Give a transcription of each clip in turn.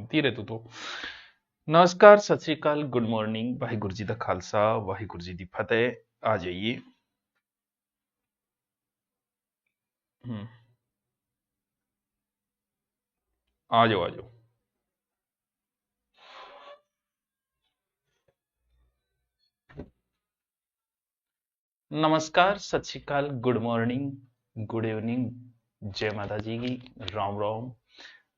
घूमती रहे तू तो। नमस्कार, सत श्री अकाल, गुड मॉर्निंग, वाहिगुरु जी दा खालसा, वाहिगुरु जी दी फतेह। आ जाइए। हम्म, आ जाओ आ जाओ। नमस्कार, सत श्री अकाल, गुड मॉर्निंग, गुड इवनिंग, जय माता जी की, राम राम,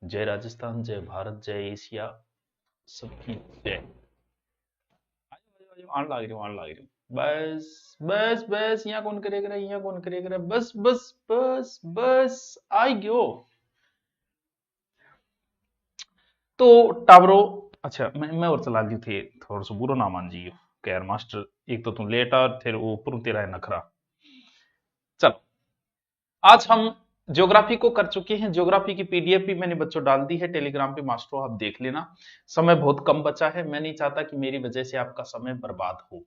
जय राजस्थान, जय भारत, जय एशिया, सबकी जय। आन लाग रही हूँ, आन लाग रही हूँ। बस बस बस, यहाँ कौन करेगा, यहाँ कौन करेगा, बस बस बस बस, आई गयो। तो टावरो, अच्छा मैं और चला ली थी, थोड़ा सा बुरा ना मान जियो। यार मास्टर, एक तो तुम लेट आ, फिर वो ऊपर तेरा है नखरा। चलो, आज हम ज्योग्राफी को कर चुके हैं। ज्योग्राफी की पीडीएफ भी मैंने बच्चों डाल दी है टेलीग्राम पे, मास्टरों आप देख लेना। समय बहुत कम बचा है, मैं नहीं चाहता कि मेरी वजह से आपका समय बर्बाद हो,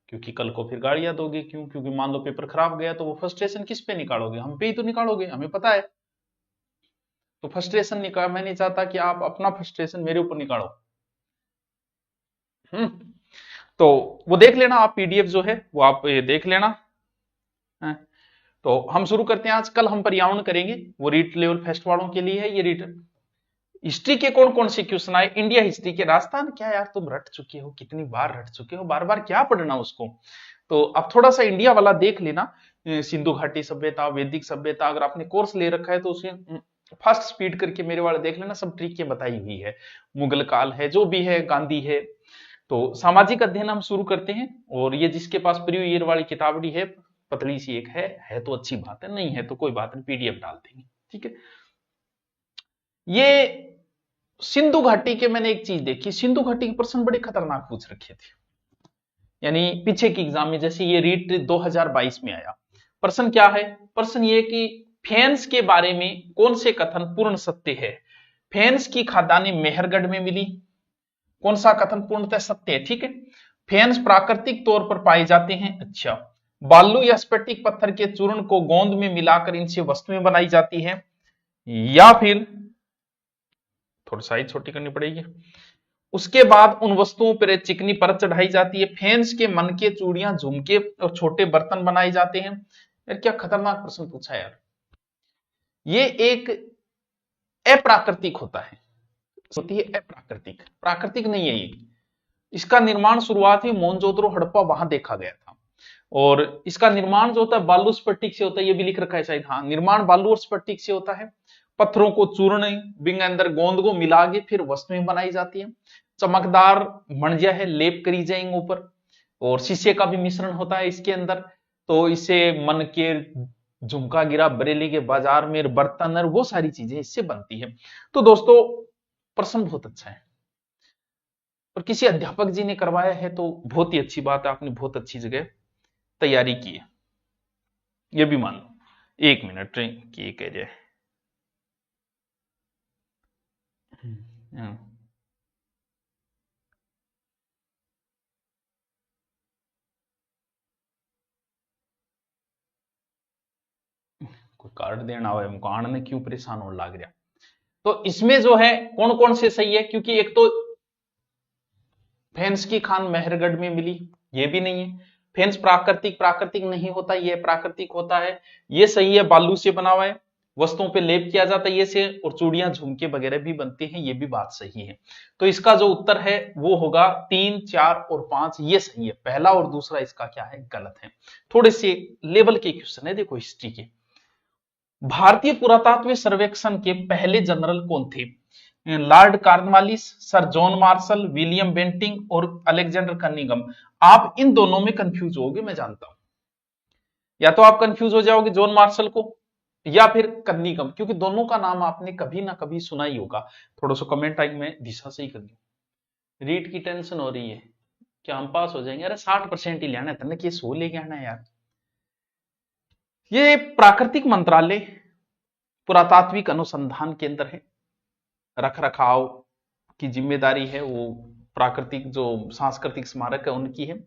क्योंकि कल को फिर गाड़ियां दोगे क्यों? क्योंकि मान लो पेपर खराब गया तो वो फ्रस्ट्रेशन किस पे निकालोगे? हम पे ही तो निकालोगे, हमें पता है। तो फ्रस्ट्रेशन निकाल, मैं नहीं चाहता कि आप अपना फ्रस्ट्रेशन मेरे ऊपर निकालो। हम्म। तो वो देख लेना आप, पीडीएफ जो है वो आप ये देख लेना है। तो हम शुरू करते हैं। आज कल हम पर्यावरण करेंगे, वो रीट लेवल फेस्ट वालों के लिए है। ये रीट हिस्ट्री के कौन कौन से क्वेश्चन आए, इंडिया हिस्ट्री के। राजस्थान क्या यार, तुम रट चुके हो, कितनी बार रट चुके हो, बार बार क्या पढ़ना उसको। तो अब थोड़ा सा इंडिया वाला देख लेना। सिंधु घाटी सभ्यता, वैदिक सभ्यता, अगर आपने कोर्स ले रखा है तो उसे फास्ट स्पीड करके मेरे वाले देख लेना, सब ट्रिक बताई हुई है। मुगल काल है, जो भी है, गांधी है। तो सामाजिक अध्ययन हम शुरू करते हैं। और ये जिसके पास प्री ईयर वाली किताबड़ी है, पतली सी एक है तो अच्छी बात है, नहीं है तो कोई बात नहीं, पीडीएफ डाल देंगे, ठीक है। ये सिंधु घाटी के मैंने एक चीज देखी, सिंधु घाटी के प्रश्न बड़े खतरनाक पूछ रखे थे। यानी पीछे की एग्जाम में, जैसे ये रीट 2022 में आया, प्रश्न क्या है? प्रश्न ये कि फेंस के बारे में कौन से कथन पूर्ण सत्य है? फेंस की खदानें मेहरगढ़ में मिली, कौन सा कथन पूर्णतः सत्य है? ठीक है। फेंस प्राकृतिक तौर पर पाए जाते हैं, अच्छा। बालू या स्फटिक पत्थर के चूर्ण को गोंद में मिलाकर इनसे वस्तुएं बनाई जाती है, या फिर थोड़ी साइज छोटी करनी पड़ेगी। उसके बाद उन वस्तुओं पर एक चिकनी परत चढ़ाई जाती है। फेंस के मन के चूड़ियां, झुमके और छोटे बर्तन बनाए जाते हैं। यार क्या खतरनाक प्रश्न पूछा यार। ये एक अप्राकृतिक होता है, होती है अप्राकृतिक, प्राकृतिक नहीं है ये। इसका निर्माण शुरुआत ही मोहनजोदड़ो हड़प्पा वहां देखा गया था। और इसका निर्माण जो होता है बालू स्फटिक से होता है, ये भी लिख रखा है शायद, हाँ, निर्माण बालू और स्फटिक से होता है। पत्थरों को चूर्ण बिंग अंदर गोंद को मिला के फिर वस्तुएं बनाई जाती है। चमकदार मणिया है, लेप करी जाएंगे ऊपर। और शीशे का भी मिश्रण होता है इसके अंदर। तो इसे मन के झुमका गिरा बरेली के बाजार में, बर्तन और वो सारी चीजें इससे बनती है। तो दोस्तों, प्रश्न बहुत अच्छा है, और किसी अध्यापक जी ने करवाया है तो बहुत ही अच्छी बात है, आपने बहुत अच्छी जगह तैयारी की है, ये भी मान लो। एक मिनट की कह जाए। हाँ, कोई कार्ड देना हो मुझको, आने क्यों परेशान होने लग रहा। तो इसमें जो है कौन कौन से सही है, क्योंकि एक तो फेंस की खान मेहरगढ़ में मिली, ये भी नहीं है। फेंस प्राकृतिक, प्राकृतिक नहीं होता, ये प्राकृतिक होता है, ये सही है, बालू से बना हुआ है, वस्तुओं पे लेप किया जाता है ये से, और चूड़ियां झुमके वगैरह भी बनते हैं, ये भी बात सही है। तो इसका जो उत्तर है वो होगा 3, 4 और 5, ये सही है। पहला और दूसरा इसका क्या है, गलत है। थोड़े से लेवल के क्वेश्चन है, देखो हिस्ट्री के। भारतीय पुरातत्व सर्वेक्षण के पहले जनरल कौन थे? Lord Cornwallis, sir John Marshall, William Bentinck और अलेक्जेंडर कनिंघम। आप इन दोनों में कंफ्यूज होगे, मैं जानता हूं। या तो आप कंफ्यूज हो जाओगे जॉन मार्शल को, या फिर कनिंघम, क्योंकि दोनों का नाम आपने कभी ना कभी सुना ही होगा। थोड़ा सा कमेंट टाइम में दिशा सही कर दो। रीट की टेंशन हो रही है, क्या हम पास हो जाएंगे? अरे 60% ही लेना है तने, कि 100 लेके आना है यार। ये प्राकृतिक मंत्रालय पुरातात्विक अनुसंधान केंद्र है, रख रखाव की जिम्मेदारी है वो प्राकृतिक जो सांस्कृतिक स्मारक है उनकी है।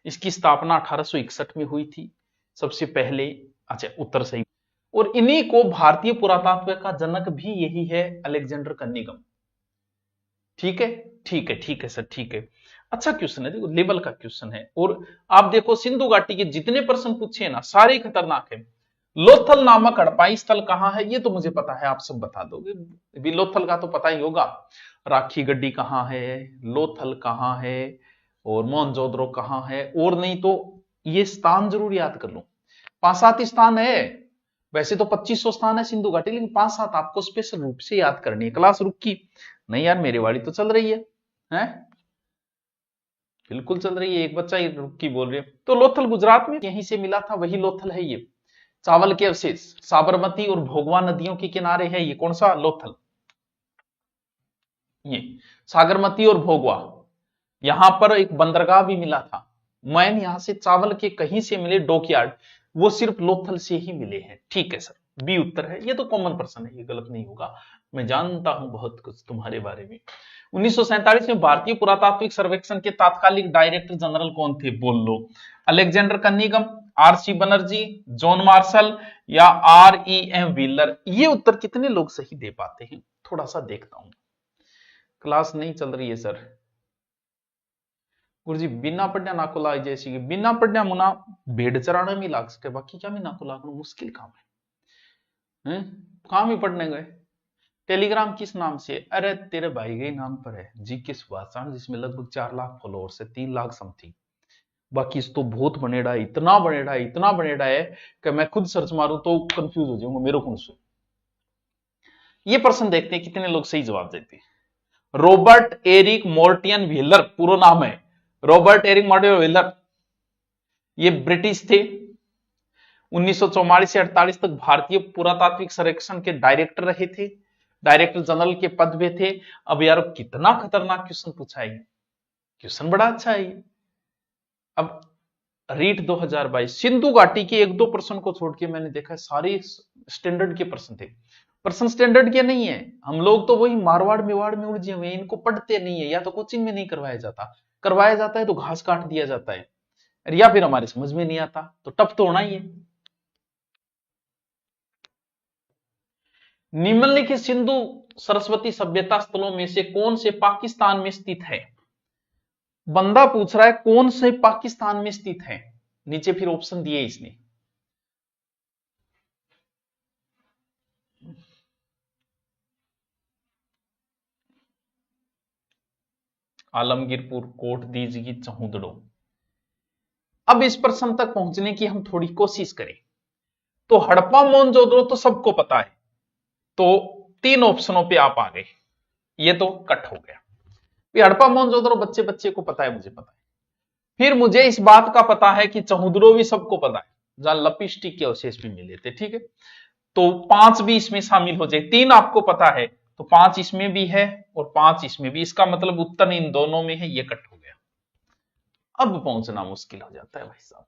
इसकी स्थापना 1861 में हुई थी सबसे पहले। अच्छा, उत्तर सही। और इन्हीं को भारतीय पुरातत्व का जनक भी यही है, अलेक्जेंडर कनिंघम। ठीक है, ठीक है, ठीक है सर, ठीक है। अच्छा क्वेश्चन है, देखो लेवल का क्वेश्चन है। और आप देखो सिंधु घाटी के जितने प्रश्न पूछे ना सारे खतरनाक है। लोथल नामक हड़प्पाई स्थल कहाँ है, ये तो मुझे पता है, आप सब बता दोगे। भी लोथल का तो पता ही होगा। राखी गड्डी कहाँ है, लोथल कहाँ है, और मोहनजोदड़ो कहाँ है, और नहीं तो ये स्थान जरूर याद कर लो। 5-7 स्थान है, वैसे तो 2500 स्थान है सिंधु घाटी, लेकिन 5-7 आपको स्पेशल रूप से याद करनी है। क्लास रुक की नहीं यार, मेरी वाली तो चल रही है, हैं? बिल्कुल चल रही है, एक बच्चा ही रुक की बोल रहे है। तो लोथल गुजरात में यहीं से मिला था, वही लोथल है ये। चावल के अवशेष साबरमती और भोगवा नदियों के किनारे है, ये कौन सा लोथल, ये सागरमती और भोगवा। यहां पर एक बंदरगाह भी मिला था। मैन यहां से चावल के कहीं से मिले डॉकयार्ड, वो सिर्फ लोथल से ही मिले हैं। ठीक है सर, बी उत्तर है। ये तो कॉमन पर्सन है, ये गलत नहीं होगा। मैं जानता हूं बहुत कुछ तुम्हारे बारे में। 1947 में भारतीय पुरातात्विक सर्वेक्षण के तात्कालिक डायरेक्टर जनरल कौन थे, बोल लो। Alexander Cunningham, R C. Banerjee, John Marshall या R.E.M. व्हीलर। ये उत्तर कितने लोग सही दे पाते हैं, थोड़ा सा देखता हूं। क्लास नहीं चल रही है सर। गुरुजी बिना पढ़िया नाको लाग जैसी कि बिना पढ़िया मुना भेड़ चराने में लाग सके, बाकी क्या में नाको लागना मुश्किल काम है, काम ही पढ़ने गए। टेलीग्राम किस नाम से, अरे तेरे भाई के नाम पर है, जी के सुभाषचंद्र, जिसमें लगभग 4 लाख फॉलोअर्स है, 3 लाख समथिंग। बाकी इस तो बहुत बनेड़ा है, इतना बनेड़ा है, इतना बनेड़ा है कि मैं खुद सर्च मारूं तो कंफ्यूज हो जाऊंगा मेरे को से। ये प्रश्न देखते हैं कितने लोग सही जवाब देते हैं। रॉबर्ट एरिक मोर्टियन व्हीलर पूरा नाम है, रॉबर्ट एरिक मोर्टियन व्हीलर। ये ब्रिटिश थे। 1944 से 48 तक भारतीय पुरातात्विक सर्वेक्षण के डायरेक्टर रहे थे, डायरेक्टर जनरल के पद पे थे। अब यार कितना खतरनाक क्वेश्चन पूछा है, क्वेश्चन बड़ा अच्छा है। अब रीट 2022 सिंधु घाटी के 1-2 प्रश्न को छोड़ के मैंने देखा सारे स्टैंडर्ड के प्रश्न थे। प्रश्न स्टैंडर्ड के नहीं है, हम लोग तो वही मारवाड़ मेवाड़ में उलझे हुए, इनको पढ़ते नहीं है, या तो कोचिंग में नहीं करवाया जाता है तो घास काट दिया जाता है, या फिर हमारे समझ में नहीं आता, तो टफ तो होना ही है। निम्नलिखित सिंधु सरस्वती सभ्यता स्थलों में से कौन से पाकिस्तान में स्थित है। बंदा पूछ रहा है कौन से पाकिस्तान में स्थित है, नीचे फिर ऑप्शन दिए इसने। आलमगीरपुर, कोट दीजगी, चहुदड़ो। अब इस प्रश्न तक पहुंचने की हम थोड़ी कोशिश करें तो हड़प्पा मोहनजोदड़ो तो सबको पता है, तो 3 ऑप्शनों पे आप आ गए, ये तो कट हो गया। हड़प्पा मोहनजोदड़ो बच्चे बच्चे को पता है, मुझे पता है। फिर मुझे इस बात का पता है कि चहुदड़ो भी सबको पता है, जहां लपिस्टिक के अवशेष भी मिले थे, ठीक है। तो 5 भी इसमें शामिल हो जाए, 3 आपको पता है तो 5 इसमें भी है और 5 इसमें भी, इसका मतलब उत्तर इन दोनों में है, ये कट हो गया। अब पहुंचना मुश्किल हो जाता है भाई साहब।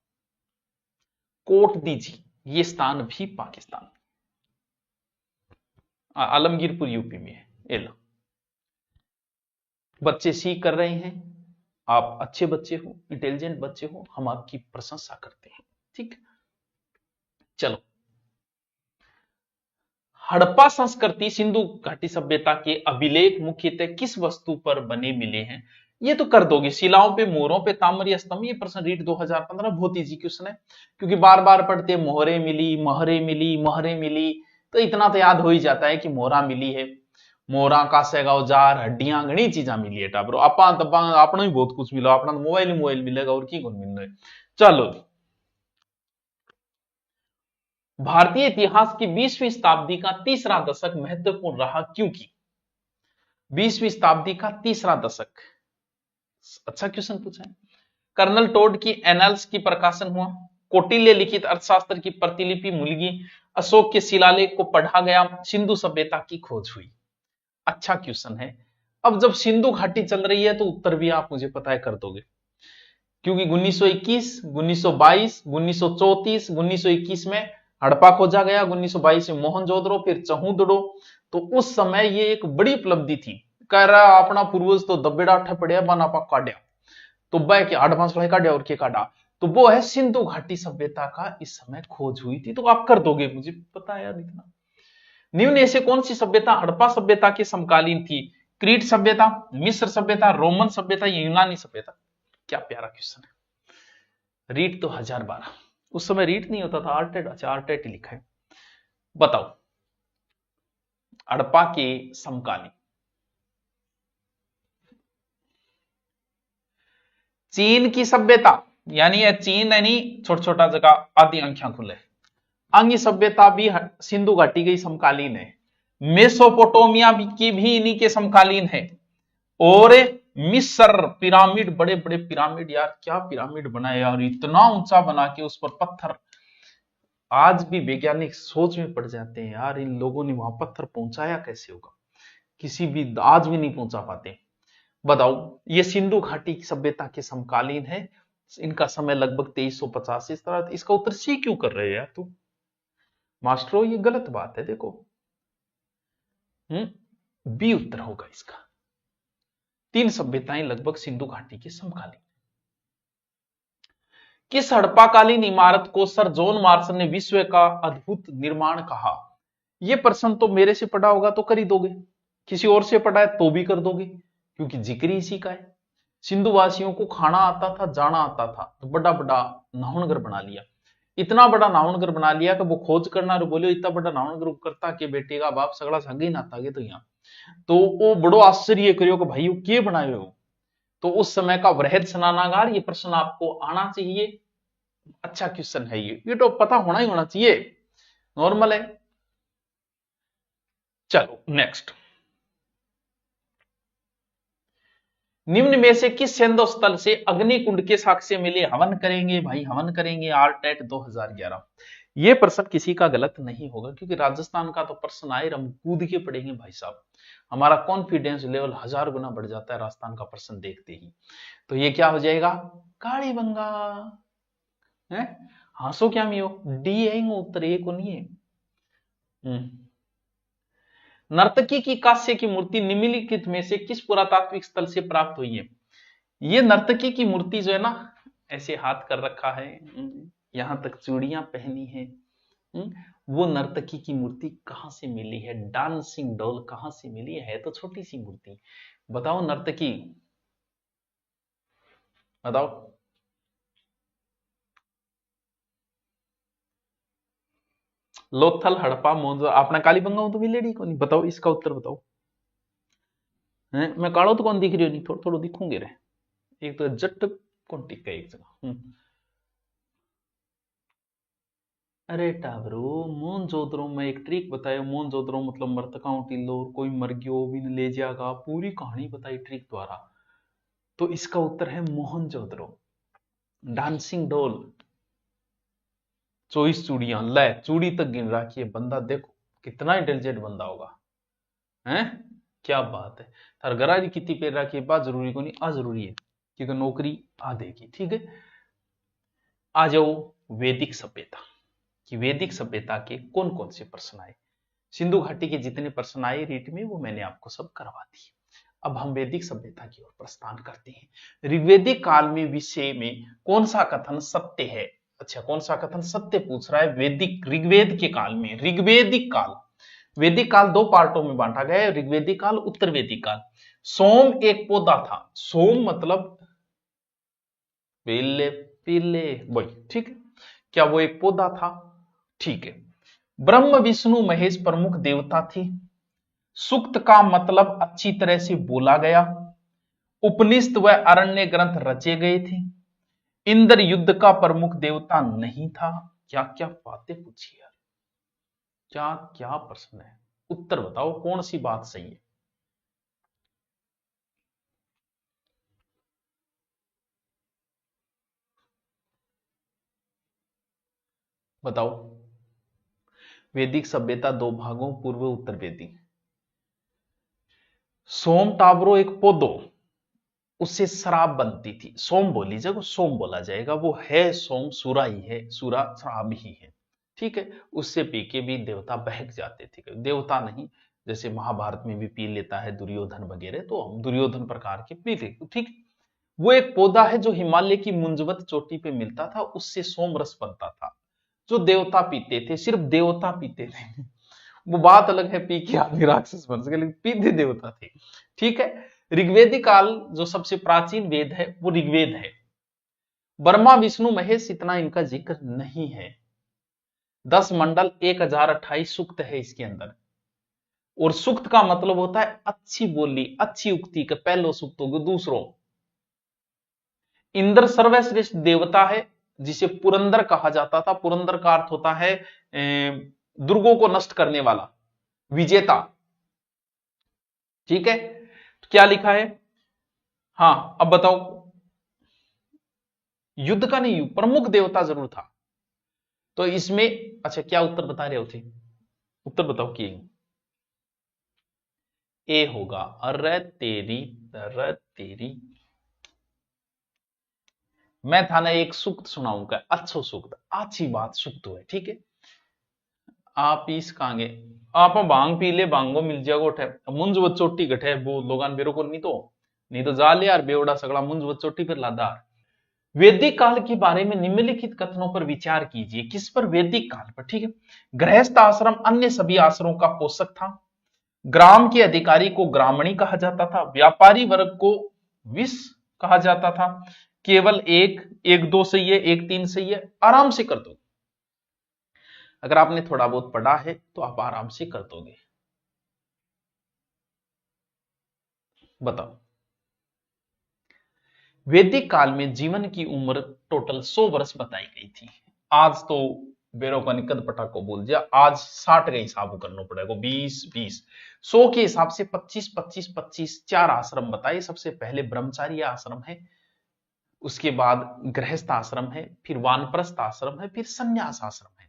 कोट दीजी ये स्थान भी पाकिस्तान, आलमगीरपुर यूपी में है। ये लो बच्चे सी कर रहे हैं, आप अच्छे बच्चे हो, इंटेलिजेंट बच्चे हो, हम आपकी प्रशंसा करते हैं, ठीक। चलो, हड़प्पा संस्कृति सिंधु घाटी सभ्यता के अभिलेख मुख्यतः किस वस्तु पर बने मिले हैं, ये तो कर दोगे। शिलाओं पे, मोहरों पे, ताम्र स्तंभ। ये प्रश्न रीट 2015 बहुत इजी क्वेश्चन है, क्योंकि बार बार पढ़ते मोहरे मिली, महरे मिली, महरे मिली, तो इतना तो याद हो ही जाता है कि मोहरा मिली है। मोहरा, कासेगा औजार, हड्डियां, घनी चीजा मिली है टाबरो। आपा तपा आपने ही बहुत कुछ मिला, अपना मोबाइल मिलेगा और की कौन मिल रहा है। चलो, भारतीय इतिहास की 20वीं शताब्दी का तीसरा दशक महत्वपूर्ण रहा, क्योंकि 20वीं शताब्दी का तीसरा दशक, अच्छा क्वेश्चन पूछा है। कर्नल टोड की एनाल्स की प्रकाशन हुआ, कौटिल्य लिखित अर्थशास्त्र की प्रतिलिपि मुलगी, अशोक के शिलालेख को पढ़ा गया, सिंधु सभ्यता की खोज हुई। अच्छा क्वेश्चन है। अब जब सिंधु घाटी चल रही है तो उत्तर भी आप मुझे पता है कर दोगे, क्योंकि 1921, 1922, 1934, 1921 में हड़प्पा खोजा गया, 1922 में मोहनजोदड़ो, फिर चहुदड़ो। तो उस समय ये एक बड़ी उपलब्धि थी। कह रहा अपना पूर्वज तो दबेड़ा अठा पड़िया बना पा काटिया, तो वह के 8 सड़े काटिया और के काटा, तो वो है सिंधु घाटी सभ्यता का इस समय खोज हुई थी। तो आप कर दोगे, मुझे पता है यार इतना। निम्न में से कौन सी सभ्यता हड़प्पा सभ्यता के समकालीन थी, क्रीट सभ्यता, मिस्र सभ्यता, रोमन सभ्यता या यूनानी सभ्यता? क्या प्यारा क्वेश्चन है। रीट तो 1012, उस समय रीट नहीं होता था, आर्टेड। अच्छा आर्टेड लिखा है। बताओ हड़प्पा के समकालीन चीन की सभ्यता, यानी चीन यानी छोटा छोटा जगह आदि अंख्या खुले, अंग सभ्यता भी सिंधु घाटी के समकालीन है। मेसोपोटामिया की भी इन्हीं के समकालीन है। और मिस्र पिरामिड, बड़े बड़े पिरामिड, यार क्या पिरामिड बनाए यार, इतना ऊंचा बना के उस पर पत्थर, आज भी वैज्ञानिक सोच में पड़ जाते हैं यार इन लोगों ने वहां पत्थर पहुंचाया कैसे होगा, किसी भी आज भी नहीं पहुंचा पाते। बताओ ये सिंधु घाटी की सभ्यता के समकालीन है, इनका समय लगभग 2350 इस तरह। इसका उत्तर सी क्यों कर रहे हो यार तू मास्टरो, ये गलत बात है। देखो बी उत्तर होगा इसका। तीन सभ्यताएं लगभग सिंधु घाटी के समकालीन। किस हड़प्पाकालीन इमारत को सर जॉन मार्शल ने विश्व का अद्भुत निर्माण कहा? यह प्रश्न तो मेरे से पढ़ा होगा तो कर ही दोगे, किसी और से पढ़ा है तो भी कर दोगे, क्योंकि जिक्र इसी का है। सिंधु वासियों को खाना आता था, जाना आता था, तो बड़ा बड़ा नाहनगर बना लिया। इतना बड़ा नाहनगर बना लिया कि वो खोज करना बोले इतना बड़ा नाहनगर करता के बेटे का बाप सगड़ा संगी नाता गे तो यहाँ, तो वो बड़ो आश्चर्य करियो कि भाई के बनाए हो। तो उस समय का वृहद स्नानागार, ये प्रश्न आपको आना चाहिए। अच्छा क्वेश्चन है ये तो पता होना ही होना चाहिए, नॉर्मल है। चलो नेक्स्ट, निम्न में से किस सेंधो स्थल से अग्निकुंड के साक्ष्य मिले? हवन करेंगे भाई, हवन करेंगे। आरटेट 2011। ये प्रश्न किसी का गलत नहीं होगा, क्योंकि राजस्थान का तो प्रश्न आए, हम कूद के पढ़ेंगे भाई साहब। हमारा कॉन्फिडेंस लेवल 1000 गुना बढ़ जाता है राजस्थान का प्रश्न देखते ही। तो ये क्या हो जाएगा? कालीबंगा है। हंसो क्या मियो, डी है उत्तर, ए को नहीं है। नर्तकी की कांस्य की मूर्ति निम्नलिखित में से किस पुरातात्विक स्थल से प्राप्त हुई है? ये नर्तकी की मूर्ति जो है ना, ऐसे हाथ कर रखा है, यहां तक चूड़ियां पहनी है, वो नर्तकी की मूर्ति कहां से मिली है? डांसिंग डॉल कहां से मिली है? तो छोटी सी मूर्ति। बताओ नर्तकी, बताओ। लोथल, हड़प्पा, मोहनजो, आपने कालीबंगा तो मिलेडी को नहीं। बताओ इसका उत्तर बताओ। मैं कालो तो कौन दिख रही हो? नहीं थोड़ा थोड़ा दिखूंगे रे, एक तो जट कौन टिक एक जगह। अरे टाबरो, मोहनजोदड़ो में एक ट्रिक बताया। मोहनजोदड़ो मतलब मरतका टिल्लो, कोई मर गयो भी ले जाएगा, पूरी कहानी बताई ट्रिक द्वारा। तो इसका उत्तर है मोहनजोदड़ो। डांसिंग डॉल, 24 चूड़ियां, ले चूड़ी तक गिन रखी है बंदा, देखो कितना इंटेलिजेंट बंदा होगा, हैं? क्या बात है। थार गरारी कितनी पेर रखी है बात जरूरी को नहीं, अजरूरी है, क्योंकि नौकरी आ देगी। ठीक है, आ जाओ वैदिक सभ्यता कि वैदिक सभ्यता के कौन कौन से प्रश्न आए। सिंधु घाटी के जितने प्रश्न आए रीट में वो मैंने आपको सब करवा दिए। अब हम वैदिक सभ्यता की ओर प्रस्थान करते हैं। ऋग्वेदिक काल में विषय में कौन सा कथन सत्य है? अच्छा कौन सा कथन सत्य पूछ रहा है? वैदिक ऋग्वेद के काल में, ऋग्वेदिक काल, वैदिक काल दो पार्टों में बांटा गया है, ऋग्वेदिक काल, उत्तर वैदिक काल। सोम एक पौधा था, सोम मतलब पीले पीले वही, ठीक है, क्या वो एक पौधा था? ठीक है। ब्रह्म विष्णु महेश प्रमुख देवता थे। सूक्त का मतलब अच्छी तरह से बोला गया। उपनिषद व अरण्य ग्रंथ रचे गए थे। इंद्र युद्ध का प्रमुख देवता नहीं था। क्या क्या बातें पूछी यार, क्या क्या प्रश्न है। उत्तर बताओ कौन सी बात सही है? बताओ। वैदिक सभ्यता दो भागों, पूर्व उत्तर वैदिक। सोम टावरो एक पौधो, उससे शराब बनती थी। सोम बोली जब सोम बोला जाएगा, वो है सोम, सूरा ही है, सूरा शराब ही है। ठीक है, उससे पी के भी देवता बहक जाते थे। देवता नहीं, जैसे महाभारत में भी पी लेता है दुर्योधन वगैरह, तो हम दुर्योधन प्रकार के पीते। ठीक, वो एक पौधा है जो हिमालय की मुंजवत चोटी पे मिलता था, उससे सोम रस बनता था, जो देवता पीते थे, सिर्फ देवता पीते थे। वो बात अलग है, पी के आदमी राक्षस बन सके, लेकिन पीते देवता थे। ठीक है, ऋग्वेदिक काल जो सबसे प्राचीन वेद है वो ऋग्वेद है। ब्रह्मा विष्णु महेश इतना इनका जिक्र नहीं है। 10 मंडल 1028 सूक्त है इसके अंदर। और सूक्त का मतलब होता है अच्छी बोली, अच्छी उक्ति का पहलो सूक्त होगा दूसरों। इंद्र सर्वश्रेष्ठ देवता है, जिसे पुरंदर कहा जाता था। पुरंदर का अर्थ होता है दुर्गों को नष्ट करने वाला, विजेता। ठीक है, तो क्या लिखा है? हाँ अब बताओ, युद्ध का नहीं, प्रमुख देवता जरूर था। तो इसमें अच्छा क्या उत्तर बता रहे हो थे? उत्तर बताओ कि ए होगा। अरे तेरी, अरे तेरी, मैं था ना एक सूक्त सुनाऊंगा, अच्छो सूक्त, अच्छी बात सूक्त है। ठीक है, आप इस कांगे आप भांग पी ले, भांगो मिल जाएगा उठे मुंज व चोटी गठे वो लोगान बेरो को नहीं तो जा ले यार बेवड़ा सगड़ा मुंज व चोटी पर लादार। वैदिक काल के बारे में निम्नलिखित कथनों पर विचार कीजिए। किस पर? वैदिक काल पर। ठीक है, गृहस्थ आश्रम अन्य सभी आश्रमों का पोषक था। ग्राम के अधिकारी को ग्रामणी कहा जाता था। व्यापारी वर्ग को विष कहा जाता था। केवल एक एक दो सही है, एक तीन सही है, आराम से कर दो। अगर आपने थोड़ा बहुत पढ़ा है तो आप आराम से कर दोगे। बताओ, वैदिक काल में जीवन की उम्र टोटल 100 वर्ष बताई गई थी। आज तो बेरो का निकट पटा को बोल दिया, आज 60 का हिसाब करना पड़ेगा, 20 20 100 के हिसाब से 25 25 25 चार आश्रम बताए। सबसे पहले ब्रह्मचारी आश्रम है, उसके बाद गृहस्थ आश्रम है, फिर वानप्रस्थ आश्रम है, फिर संन्यास आश्रम है।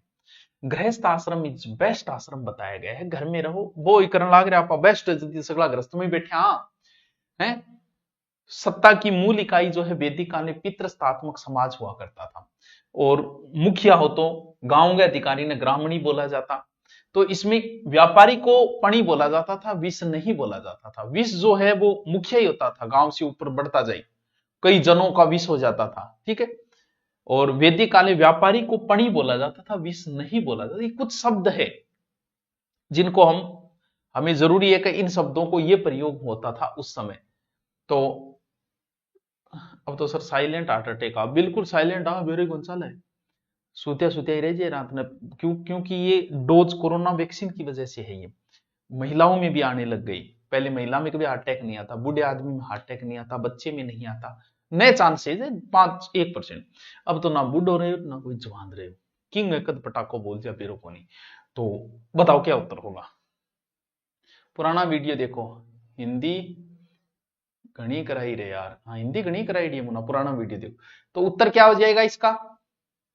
गृहस्थ आश्रम इज बेस्ट आश्रम बताया गया है। घर में रहो वो ही करने लाग रहे आप बेस्ट सगला ग्रस्त में बैठे। हाँ है, सत्ता की मूल इकाई जो है वैदिक काल में पितृस्थात्मक समाज हुआ करता था। और मुखिया हो तो गांव के अधिकारी ने ग्रामणी बोला जाता। तो इसमें व्यापारी को पणी बोला जाता था, विष नहीं बोला जाता था। विष जो है वो मुखिया ही होता था, गांव से ऊपर बढ़ता जाए कई जनों का विष हो जाता था। ठीक है, और वैदिक काल में व्यापारी को पणी बोला जाता था, विष नहीं बोला जाता। ये कुछ शब्द है जिनको हमें जरूरी है कि इन शब्दों को ये प्रयोग होता था उस समय। तो अब तो सर साइलेंट हार्ट अटैक आ, बिल्कुल साइलेंट आ मेरे गुंचाल है, सूत्या सूत्या ही रह जाए रात में। क्योंकि ये डोज कोरोना वैक्सीन की वजह से है। ये महिलाओं में भी आने लग गई। पहले महिला में कभी हार्ट अटैक नहीं आता, बूढ़े आदमी में हार्ट अटैक नहीं आता, बच्चे में नहीं आता, नए चांसेज है 5-1%। अब तो ना बूढ़ो रहे हो ना कोई जवान रहे हो, किंग कद पटाखो बोल दिया पेरो को नहीं। तो बताओ क्या उत्तर होगा? पुराना वीडियो देखो, हिंदी घनी कराई रे यार, हाँ हिंदी घनी कराई डी मुना, पुराना वीडियो देखो। तो उत्तर क्या हो जाएगा इसका?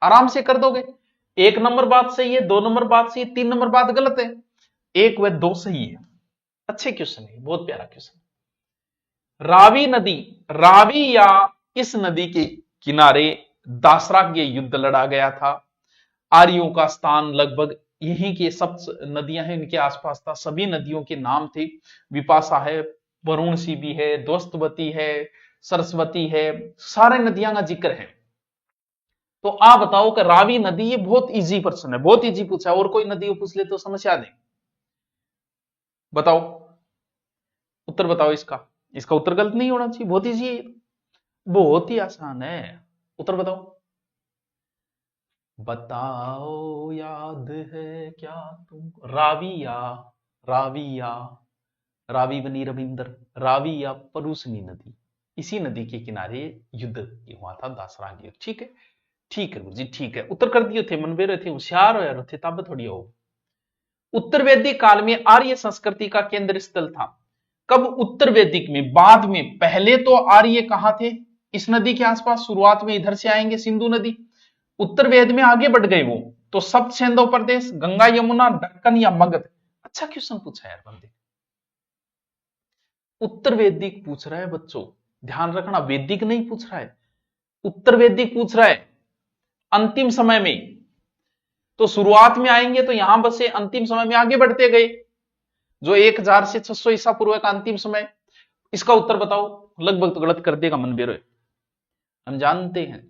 आराम से कर दोगे। 1 नंबर बात सही है, 2 नंबर बात सही है, 3 नंबर बात गलत है, 1 व 2 सही है। अच्छे क्वेश्चन है, बहुत प्यारा क्वेश्चन। रावी नदी, रावी या इस नदी के किनारे दासराग्य युद्ध लड़ा गया था। आर्यों का स्थान लगभग यहीं के सब नदियां हैं इनके आसपास था। सभी नदियों के नाम थे, विपाशा है, वरुण सी भी है, दोस्तवती है, सरस्वती है, सारे नदियां का जिक्र है। तो आप बताओ कि रावी नदी, ये बहुत इजी प्रश्न है, बहुत इजी पूछा है। और कोई नदी को पूछ ले तो समस्या दें। बताओ उत्तर बताओ इसका। इसका उत्तर गलत नहीं होना चाहिए, बहुत इजी है, बहुत ही आसान है। उत्तर बताओ, बताओ याद है क्या तुमको? राविया, राविया, रावी बनी रविंदर, रावी या परूसनी नदी, इसी नदी के किनारे युद्ध हुआ था, दासराग युद्ध। ठीक है, ठीक है गुरु जी, ठीक है, उत्तर कर दिए थे, मनबे रहे थे, होशियार हो यार थे, तब थोड़ी हो। उत्तर वैदिक काल में आर्य संस्कृति का केंद्र स्थल था। कब? उत्तर वैदिक में, बाद में। पहले तो आर्य कहां थे? इस नदी के आसपास, शुरुआत में इधर से आएंगे सिंधु नदी, उत्तर वेद में आगे बढ़ गए वो तो सप्त सिंधु प्रदेश, गंगा यमुना, दक्कन या मगध। अच्छा क्वेश्चन पूछा यार बंदे, उत्तर वैदिक पूछ रहा है बच्चों, ध्यान रखना, वैदिक नहीं पूछ रहा है, उत्तर वैदिक पूछ रहा है। अंतिम समय में तो शुरुआत में आएंगे तो यहां बसे, अंतिम समय में आगे बढ़ते गए, जो 1000 से 600 ईसा पूर्व का अंतिम समय। इसका उत्तर बताओ, लगभग तो गलत कर देगा मन बेरो, हम जानते हैं।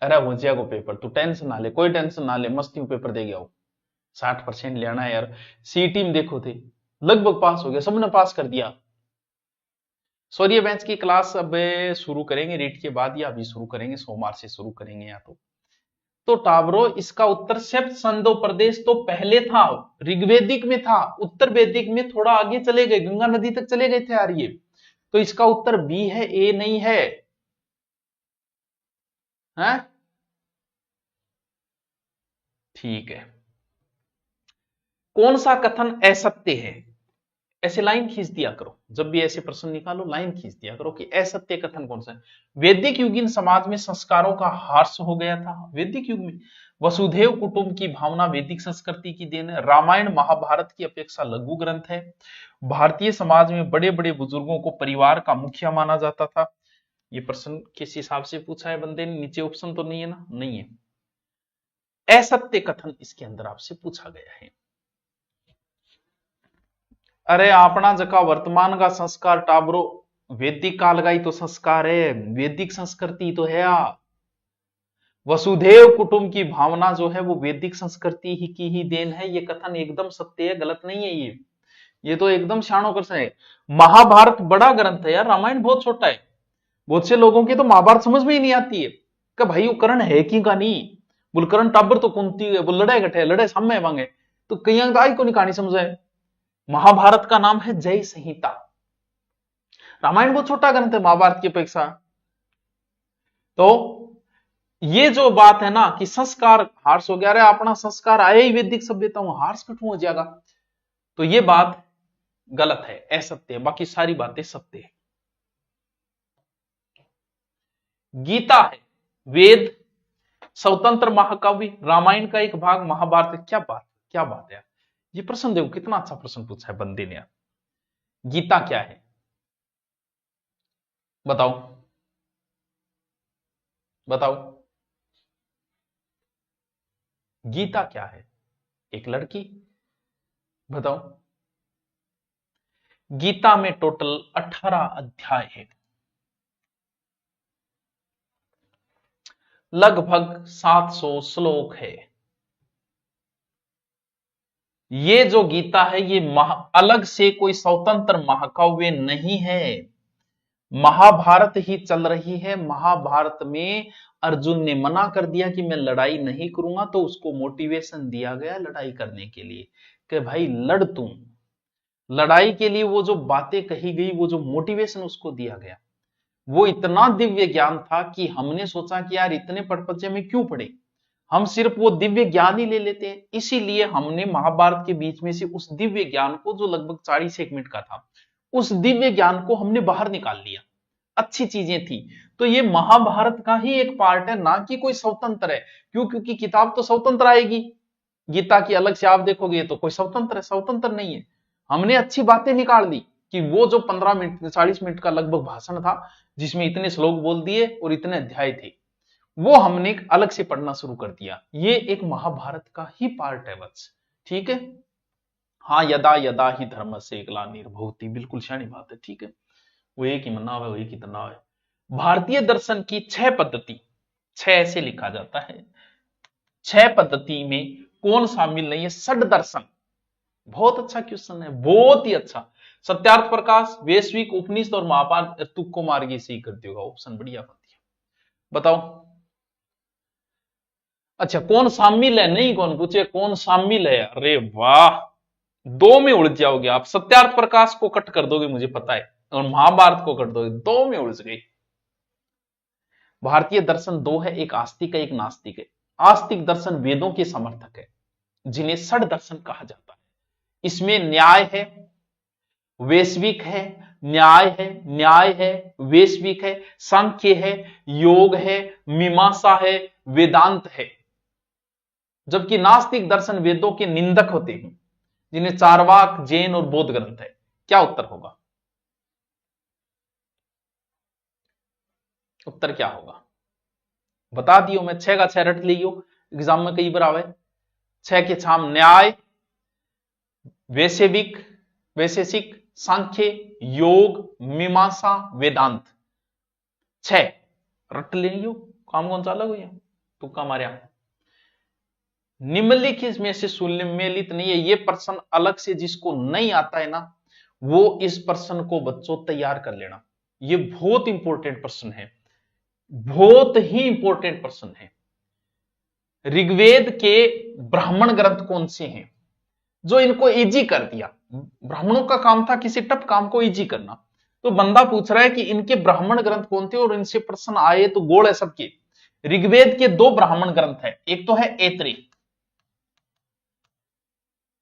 अरे हो जाएगा पेपर, तू टेंशन ना ले, कोई टेंशन ना ले, मस्ती में पेपर दे गया हो। 60% लेना है यार। सीईटी में देखो थे लगभग पास हो गया, सबने पास कर दिया। सौर्य बेंच की क्लास अब शुरू करेंगे रीट के बाद या अभी शुरू करेंगे, सोमवार से शुरू करेंगे या तो टावरो इसका उत्तर सेप्त संदो प्रदेश तो पहले था, ऋग्वेदिक में था, उत्तर वैदिक में थोड़ा आगे चले गए, गंगा नदी तक चले गए थे यार ये। तो इसका उत्तर बी है, ए नहीं है, हैं? ठीक है। कौन सा कथन असत्य है? ऐसे लाइन खींच दिया करो, जब भी ऐसे प्रश्न निकालो लाइन खींच दिया करो कि असत्य कथन कौन सा है। वैदिक युगीन समाज में संस्कारों का ह्रास हो गया था, वैदिक युग में। वसुधैव कुटुंब की भावना वैदिक संस्कृति की देन है। रामायण महाभारत की अपेक्षा लघु ग्रंथ है। भारतीय समाज में बड़े बड़े बुजुर्गों को परिवार का मुखिया माना जाता था। ये प्रश्न किस हिसाब से पूछा है बंदे ने, नीचे ऑप्शन तो नहीं है ना, नहीं है। असत्य कथन इसके अंदर आपसे पूछा गया है। अरे अपना जका वर्तमान का संस्कार टाबरो वैदिक काल का ही तो संस्कार है, वैदिक संस्कृति तो है। वसुधैव कुटुंब की भावना जो है वो वैदिक संस्कृति ही की ही देन है। ये कथन एकदम सत्य है, गलत नहीं है ये तो एकदम शानो कर है। महाभारत बड़ा ग्रंथ है यार, रामायण बहुत छोटा है। बहुत से लोगों की तो महाभारत समझ में ही नहीं आती है कि भाई वो कर्ण है कि का नहीं, बोल कर्ण टाबर तो कुंती है, बोल लड़ाई घटे लड़ाई सामने मांगे, तो कहीं आई को नहीं कहानी समझाए। महाभारत का नाम है जय संहिता। रामायण बहुत छोटा ग्रंथ है महाभारत की अपेक्षा। तो ये जो बात है ना कि संस्कार हार्स हो गया, अरे अपना संस्कार आया ही वैदिक सभ्यता में, हार्स कठू हो जाएगा, तो ये बात गलत है, असत्य है। बाकी सारी बातें सत्य है। गीता है वेद, स्वतंत्र महाकाव्य, रामायण का एक भाग, महाभारत। क्या बात है। ये प्रश्न देखो कितना अच्छा प्रश्न पूछा है बंदे ने। गीता क्या है बताओ, बताओ गीता क्या है? एक लड़की, बताओ। गीता में टोटल 18 अध्याय है, लगभग 700 श्लोक है। ये जो गीता है ये अलग से कोई स्वतंत्र महाकाव्य नहीं है, महाभारत ही चल रही है। महाभारत में अर्जुन ने मना कर दिया कि मैं लड़ाई नहीं करूंगा, तो उसको मोटिवेशन दिया गया लड़ाई करने के लिए कि भाई लड़ तू। लड़ाई के लिए वो जो बातें कही गई, वो जो मोटिवेशन उसको दिया गया, वो इतना दिव्य ज्ञान था कि हमने सोचा कि यार इतने पढ़पच्चे में क्यों पढ़े, हम सिर्फ वो दिव्य ज्ञान ही ले लेते हैं। इसीलिए हमने महाभारत के बीच में से उस दिव्य ज्ञान को, जो लगभग 40 मिनट का था, उस दिव्य ज्ञान को हमने बाहर निकाल लिया। अच्छी चीजें थी। तो ये महाभारत का ही एक पार्ट है, ना कि कोई स्वतंत्र है। क्यों? क्योंकि किताब तो स्वतंत्र आएगी, गीता की अलग से आप देखोगे तो कोई स्वतंत्र है, स्वतंत्र नहीं है। हमने अच्छी बातें निकाल दी कि वो जो 15 मिनट 40 मिनट का लगभग भाषण था, जिसमें इतने श्लोक बोल दिए और इतने अध्याय थे, वो हमने अलग से पढ़ना शुरू कर दिया। ये एक महाभारत का ही पार्ट है बस, ठीक है। हाँ, यदा यदा ही धर्म से ग्लानिर्भवति, बिल्कुल शानी बात है, ठीक है। वो एक ही मनाव है, वो एक ही तनाव है। भारतीय दर्शन की 6 पद्धति, 6 ऐसे लिखा जाता है, 6 पद्धति में कौन शामिल नहीं है? षड दर्शन। बहुत अच्छा क्वेश्चन है, बहुत ही अच्छा। सत्यार्थ प्रकाश, वैश्विक, उपनिषद और महाभारत। तुक्को मार के सही करते होगा, ऑप्शन बढ़िया बनती है। बताओ। अच्छा, कौन शामिल है? नहीं कौन पूछे, कौन शामिल है? अरे वाह, 2 में उलझ जाओगे आप। सत्यार्थ प्रकाश को कट कर दोगे मुझे पता है, और महाभारत को कट दोगे, 2 में उलझ गई। भारतीय दर्शन 2 है, एक आस्तिक है, एक नास्तिक है। आस्तिक दर्शन वेदों के समर्थक है, जिन्हें षड दर्शन कहा जाता है। इसमें न्याय है, वैश्विक है, न्याय है, वैश्विक है, सांख्य है, योग है, मीमांसा है, वेदांत है। जबकि नास्तिक दर्शन वेदों के निंदक होते हैं, जिन्हें चारवाक, जैन और बौद्ध ग्रंथ है। क्या उत्तर होगा? उत्तर क्या होगा बता दियो, मैं 6 का 6 रट लियो, एग्जाम में कई बार आवे। 6 के छाम न्याय, वैशेषिक, सांख्य, योग, मीमांसा, वेदांत। 6 रट लियो, काम कौन सा अलग हुआ, तुक्का मारिया। निम्नलिखित में से सुमेलित नहीं है। ये प्रश्न अलग से जिसको नहीं आता है ना, वो इस प्रश्न को बच्चों तैयार कर लेना। ये बहुत इंपॉर्टेंट प्रश्न है, बहुत ही इंपॉर्टेंट प्रश्न है। ऋग्वेद के ब्राह्मण ग्रंथ कौन से हैं जो इनको इजी कर दिया? ब्राह्मणों का काम था किसी टफ काम को इजी करना, तो बंदा पूछ रहा है कि इनके ब्राह्मण ग्रंथ कौन थे और इनसे प्रश्न आए तो गोड़ है सबके। ऋग्वेद के दो ब्राह्मण ग्रंथ है, एक तो है ऐत्री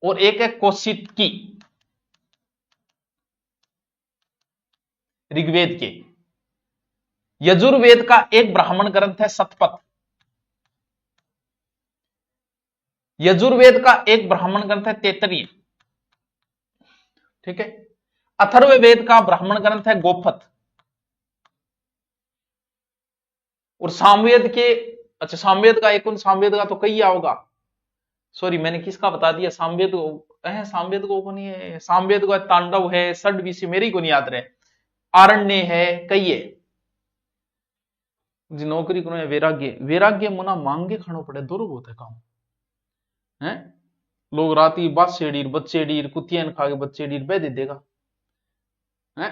और एक है कौशिकी। ऋग्वेद के। यजुर्वेद का एक ब्राह्मण ग्रंथ है शतपथ। यजुर्वेद का एक ब्राह्मण ग्रंथ है तैत्तिरीय, ठीक है। अथर्ववेद का ब्राह्मण ग्रंथ है गोपथ। और सामवेद के, अच्छा सामवेद का एक, सामवेद का तो कई होगा, सॉरी मैंने किसका बता दिया, सामवेद सामवेद को नहीं है, सामवेद का तांडव है, षड्विशी मेरी को नहीं याद रहे, आरण्य है, कई है। जी नौकरी करो वैराग्य, वैराग्य मुना मांगे खानो पड़े, दोनों बहुत है काम है। लोग राती बासे डीर बच्चे डीर कुतियन खा के बच्चे डीर बह दे देगा है।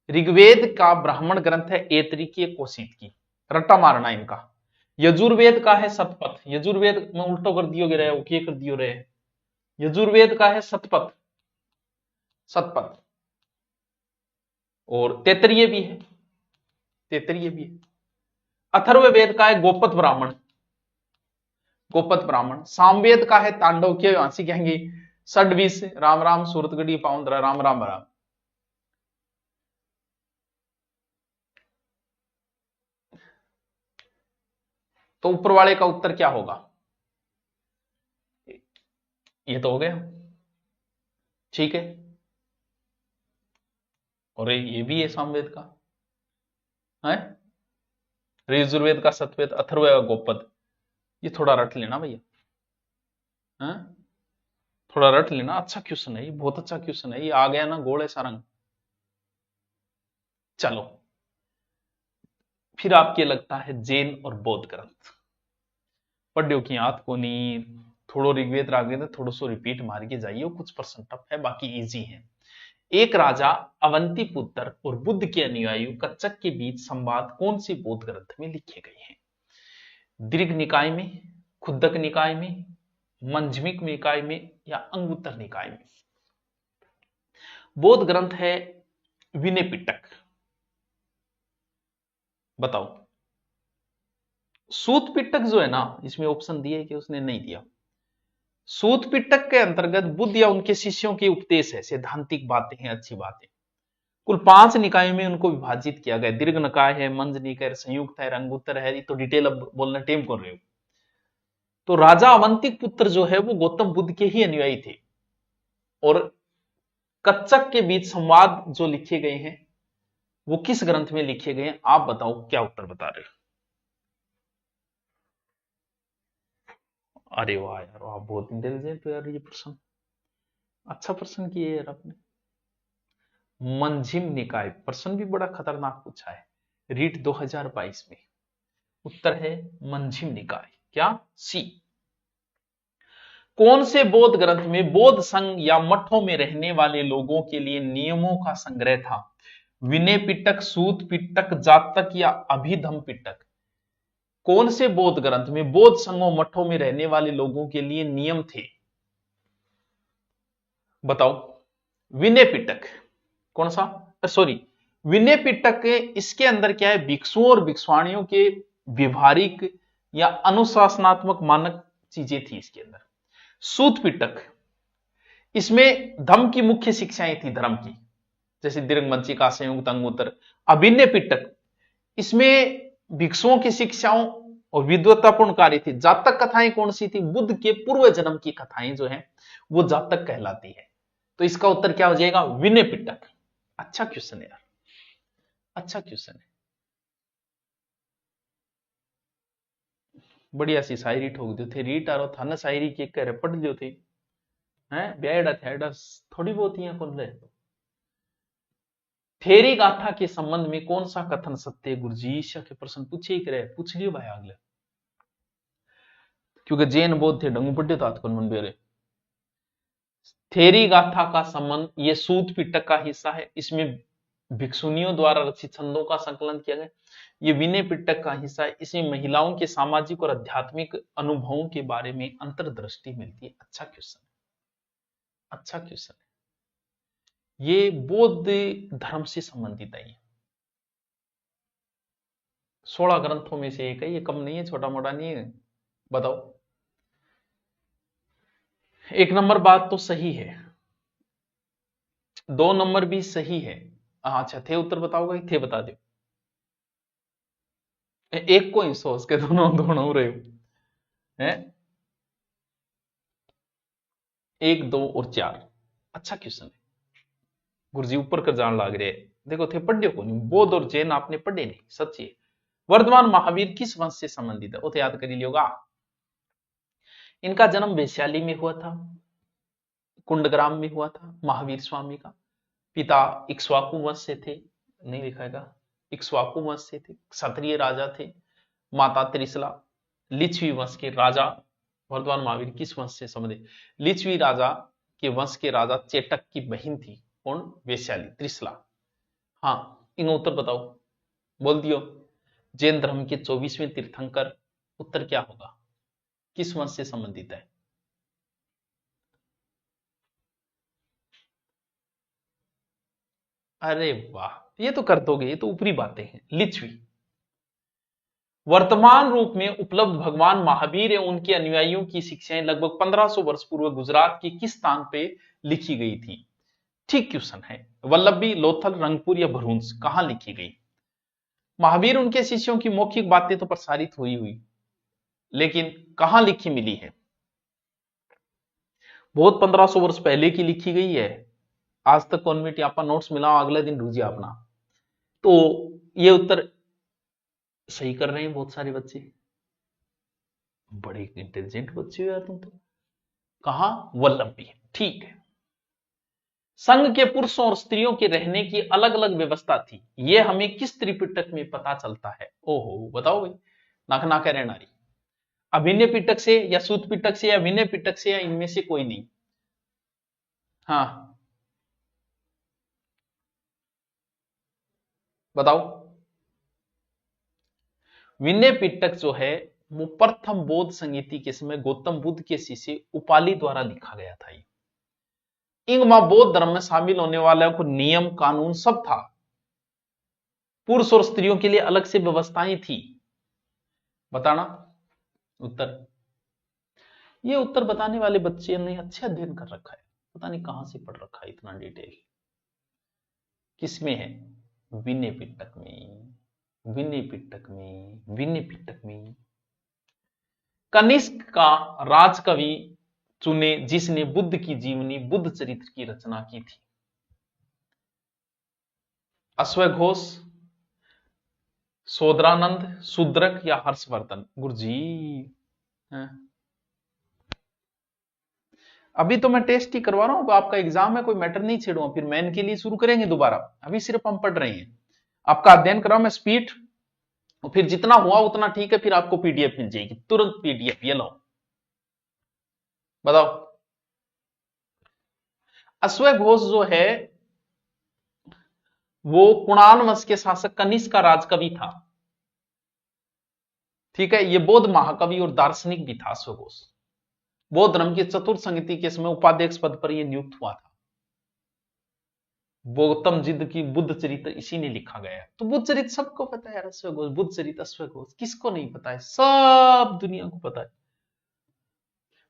ऋग्वेद का ब्राह्मण ग्रंथ है ऐतरेय कौशिकी, रट्टा मारना इनका। यजुर्वेद का है शतपथ, यजुर्वेद में उल्टो कर दियो रहे, वो कर दियो रहे। यजुर्वेद का है शतपथ, शतपथ। और तैत्तिरीय भी है, तैत्तिरीय भी है। अथर्ववेद का है गोपथ ब्राह्मण, गोपथ ब्राह्मण। सामवेद का है तांडव के वासी कहेंगे षड्विश, राम राम सूरतगढ़ी पाउंद्रा राम राम राम। तो ऊपर वाले का उत्तर क्या होगा? ये तो हो गया, ठीक है। और ये भी है सामवेद का है, यजुर्वेद का सतवेद, अथर्ववेद का गोपद। ये थोड़ा रट लेना भैया, है थोड़ा रट लेना। अच्छा क्वेश्चन है ये, बहुत अच्छा क्वेश्चन है ये, आ गया ना गोल ऐसा रंग। चलो फिर आपके लगता है जैन और बौद्ध ग्रंथ पढ़ियो की याद को नहीं, थोड़ो ऋग्वेद रागवेद थोड़ो सो रिपीट मार के जाइए, कुछ प्रश्न टफ है बाकी इजी है। एक राजा अवंती पुत्र और बुद्ध के अनुयायी कच्चक के बीच संवाद कौन से बौद्ध ग्रंथ में लिखे गए हैं? दीर्घ निकाय में, खुद्दक निकाय में, मंजमिक निकाय में या अंगुत्तर निकाय में? बौद्ध ग्रंथ है विनय पिटक, बताओ। सूत पिटक जो है ना, इसमें ऑप्शन दिए कि उसने नहीं दिया। सूत पिटक के अंतर्गत बुद्ध या उनके शिष्यों के उपदेश है, सैद्धांतिक बातें हैं, अच्छी बातें। कुल 5 निकायों में उनको विभाजित किया गया, दीर्घ निकाय है, मंज निकाय, संयुक्त है, अंगुत्तर है। ये तो डिटेल अब बोलना टेम कर रहे हो। तो राजा अवंतिक पुत्र जो है वो गौतम बुद्ध के ही अनुयायी थे। और कच्चक के बीच संवाद जो लिखे गए हैं वो किस ग्रंथ में लिखे गए हैं? आप बताओ, क्या उत्तर बता रहे हो? अरे वाह यार, आप बहुत इंटेलिजेंट हो यार, ये प्रश्न अच्छा प्रश्न किए यार आपने। मंजिम निकाय, प्रश्न भी बड़ा खतरनाक पूछा है, रीट 2022 में। उत्तर है मंजिम निकाय, क्या? सी। कौन से बौद्ध ग्रंथ में बौद्ध संघ या मठों में रहने वाले लोगों के लिए नियमों का संग्रह था? विनय पिटक, सूत पिटक, जातक या अभिधम पिटक? कौन से बौद्ध ग्रंथ में बौद्ध संघों मठों में रहने वाले लोगों के लिए नियम थे? बताओ। विनय पिटक कौन सा, सॉरी विनय पिटक के, इसके अंदर क्या है, भिक्षुओं और भिक्षुणियों के व्यवहारिक या अनुशासनात्मक मानक चीजें थी इसके अंदर। सूत पिटक, इसमें धम्म की मुख्य शिक्षाएं थी धर्म की, जैसे दीर्घमंचिका, संयुक्त, अंगुत्तर। अभिनय पिटक, इसमें भिक्षुओं की शिक्षाओं और विद्वत्तापूर्ण कार्य थी। जातक कथाएं कौन सी थी? बुद्ध के पूर्व जन्म की कथाएं जो है वो जातक कहलाती है। तो इसका उत्तर क्या हो जाएगा? विनय पिटक। अच्छा क्वेश्चन है यार, अच्छा क्वेश्चन है। बढ़िया सी शायरी ठोक दो थे, रीट आरो था ना शायरी के कह रहे पढ़ दो थे, हैं बेड़ा थेड़ा थोड़ी बहुत ही कौन रहे। थेरी गाथा के संबंध में कौन सा कथन सत्य है? गुरुजी ईशा के प्रश्न पूछे ही करे, पूछ लियो भाई अगले। क्योंकि जैन बौद्ध थे डंगू पड्डे तात कौन मन बेरे। थेरी गाथा का संबंध ये सूत पिटक का हिस्सा है, इसमें भिक्षुनियों द्वारा रचित छंदों का संकलन किया गया। ये विनय पिटक का हिस्सा है, इसमें महिलाओं के सामाजिक और आध्यात्मिक अनुभवों के बारे में अंतर्दृष्टि मिलती है। अच्छा क्वेश्चन, अच्छा क्वेश्चन है। ये बौद्ध धर्म से संबंधित है। 16 ग्रंथों में से एक है, ये कम नहीं है, छोटा मोटा नहीं है। बताओ। 1 नंबर बात तो सही है, 2 नंबर भी सही है। अच्छा थे उत्तर बताओगे, थे बता दो। एक को ही सोच के दोनों दोनों रहे हो हैं। 1, 2 और 4। अच्छा क्वेश्चन है। गुरुजी ऊपर कर जान लाग रहे। देखो थे पढ़े को नहीं, बौद्ध और जैन आपने पढ़े नहीं, सच्ची है। वर्तमान महावीर किस वंश से संबंधित है, वो तो याद कर लियोगा। इनका जन्म वैशाली में हुआ था, कुंडग्राम में हुआ था महावीर स्वामी का। पिता इक्ष्वाकु वंश से थे, नहीं लिखाएगा, इक्ष्वाकु वंश से थे, क्षत्रिय राजा थे। माता त्रिशला लिच्छवी वंश के राजा। वर्तमान महावीर किस वंश से संबंधित, लिच्छवी राजा के वंश के राजा चेटक की बहन थी, कौन, वैशाली, त्रिशला। हाँ इनका उत्तर बताओ, बोल दियो। जैन धर्म के 24वें तीर्थंकर, उत्तर क्या होगा, किस वंश से संबंधित है। अरे वाह, ये तो कर दोगे, ये तो ऊपरी बातें हैं। लिच्छवी। वर्तमान रूप में उपलब्ध भगवान महावीर एवं उनके अनुयायियों की शिक्षाएं लगभग 1500 वर्ष पूर्व गुजरात के किस स्थान पे लिखी गई थी। ठीक क्वेश्चन है। वल्लभी, लोथल, रंगपुर या भरूच, कहां लिखी गई। महावीर उनके शिष्यों की मौखिक बातें तो प्रसारित हुई लेकिन कहां लिखी मिली है। बहुत 1500 वर्ष पहले की लिखी गई है। आज तक कॉन्वेट आपका नोट्स मिला, अगले दिन ढूंढिए अपना। तो ये उत्तर सही कर रहे हैं बहुत सारे बच्चे, बड़े इंटेलिजेंट बच्चे हो यार तुम तो। कहा, वल्लभी, ठीक है। संघ के पुरुषों और स्त्रियों के रहने की अलग अलग व्यवस्था थी, यह हमें किस त्रिपिटक में पता चलता है। ओहो बताओ भाई, नाक नाक रहनारी। अभिनय पिटक से या सूत पिटक से या विनय पिटक से या इनमें से कोई नहीं। हाँ बताओ। विनय पिटक जो है वो प्रथम बौद्ध संगीति के समय गौतम बुद्ध के शिष्य उपाली द्वारा लिखा गया था। इंगमा बौद्ध धर्म में शामिल होने वालों को नियम कानून सब था, पुरुष और स्त्रियों के लिए अलग से व्यवस्थाएं थी। बताना उत्तर। ये उत्तर बताने वाले बच्चे ने अच्छे अध्ययन कर रखा है, पता नहीं कहां से पढ़ रखा है इतना डिटेल। किसमें है, विनय पिटक में, विनय पिटक में, विनय पिटक में। कनिष्क का राजकवि चुने जिसने बुद्ध की जीवनी बुद्ध चरित्र की रचना की थी। अश्वघोष, सोदरानंद, शूद्रक या हर्षवर्धन। गुरुजी अभी तो मैं टेस्ट ही करवा रहा हूं, आपका एग्जाम है, कोई मैटर नहीं छेड़ूंगा, फिर मैन के लिए शुरू करेंगे दोबारा। अभी सिर्फ हम पढ़ रहे हैं, आपका अध्ययन कराऊं मैं स्पीड, और फिर जितना हुआ उतना ठीक है, फिर आपको पीडीएफ मिल जाएगी तुरंत, पीडीएफ ये लो। बताओ। अश्वघोष जो है वो कुणान वंश के शासक कनिष्क का राजकवि था, ठीक है। ये बौद्ध महाकवि और दार्शनिक भी था अश्वघोष। बौद्ध धर्म की चतुर्थ संगति के समय उपाध्यक्ष पद पर यह नियुक्त हुआ था। गौतम जिद्द की बुद्ध चरित्र इसी ने लिखा गया है। तो बुद्ध चरित्र सबको पता है यार, अश्वघोष, बुद्ध चरित्र अश्वघोष, किसको नहीं पता है, सब दुनिया को पता है।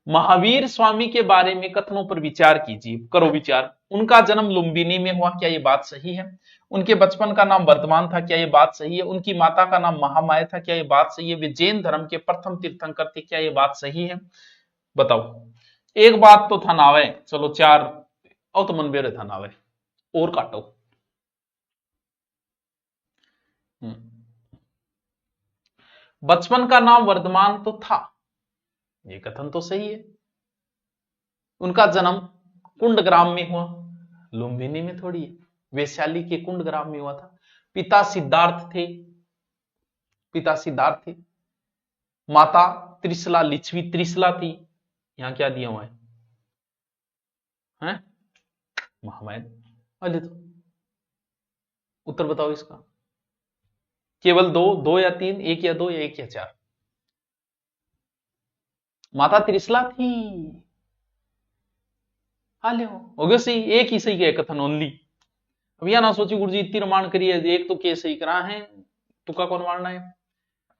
महावीर स्वामी के बारे में कथनों पर विचार कीजिए, करो विचार। उनका जन्म लुम्बिनी में हुआ, क्या यह बात सही है। उनके बचपन का नाम वर्धमान था, क्या यह बात सही है। उनकी माता का नाम महामाया था, क्या यह बात सही है। वे जैन धर्म के प्रथम तीर्थंकर थे, क्या यह बात सही है। बताओ। एक बात तो था नावे, चलो 4 और तो मन बेरे था नावे, और काटो। बचपन का नाम वर्धमान तो था, ये कथन तो सही है। उनका जन्म कुंडग्राम में हुआ, लुम्बिनी में थोड़ी है, वैशाली के कुंडग्राम में हुआ था। पिता सिद्धार्थ थे, पिता सिद्धार्थ थे। माता त्रिशला लिच्छवी त्रिशला थी, यहां क्या दिया हुआ है, हैं? महामैन। अरे तो उत्तर बताओ इसका, केवल दो, दो या तीन, एक या दो या एक या चार। माता त्रिशला थी। हाले हो गया सही, एक ही सही है कथन ओनली। अब यह ना सोची गुरु जी इतनी रमान करिए, एक तो केस सही करा है, तुक्का कौन मारना है।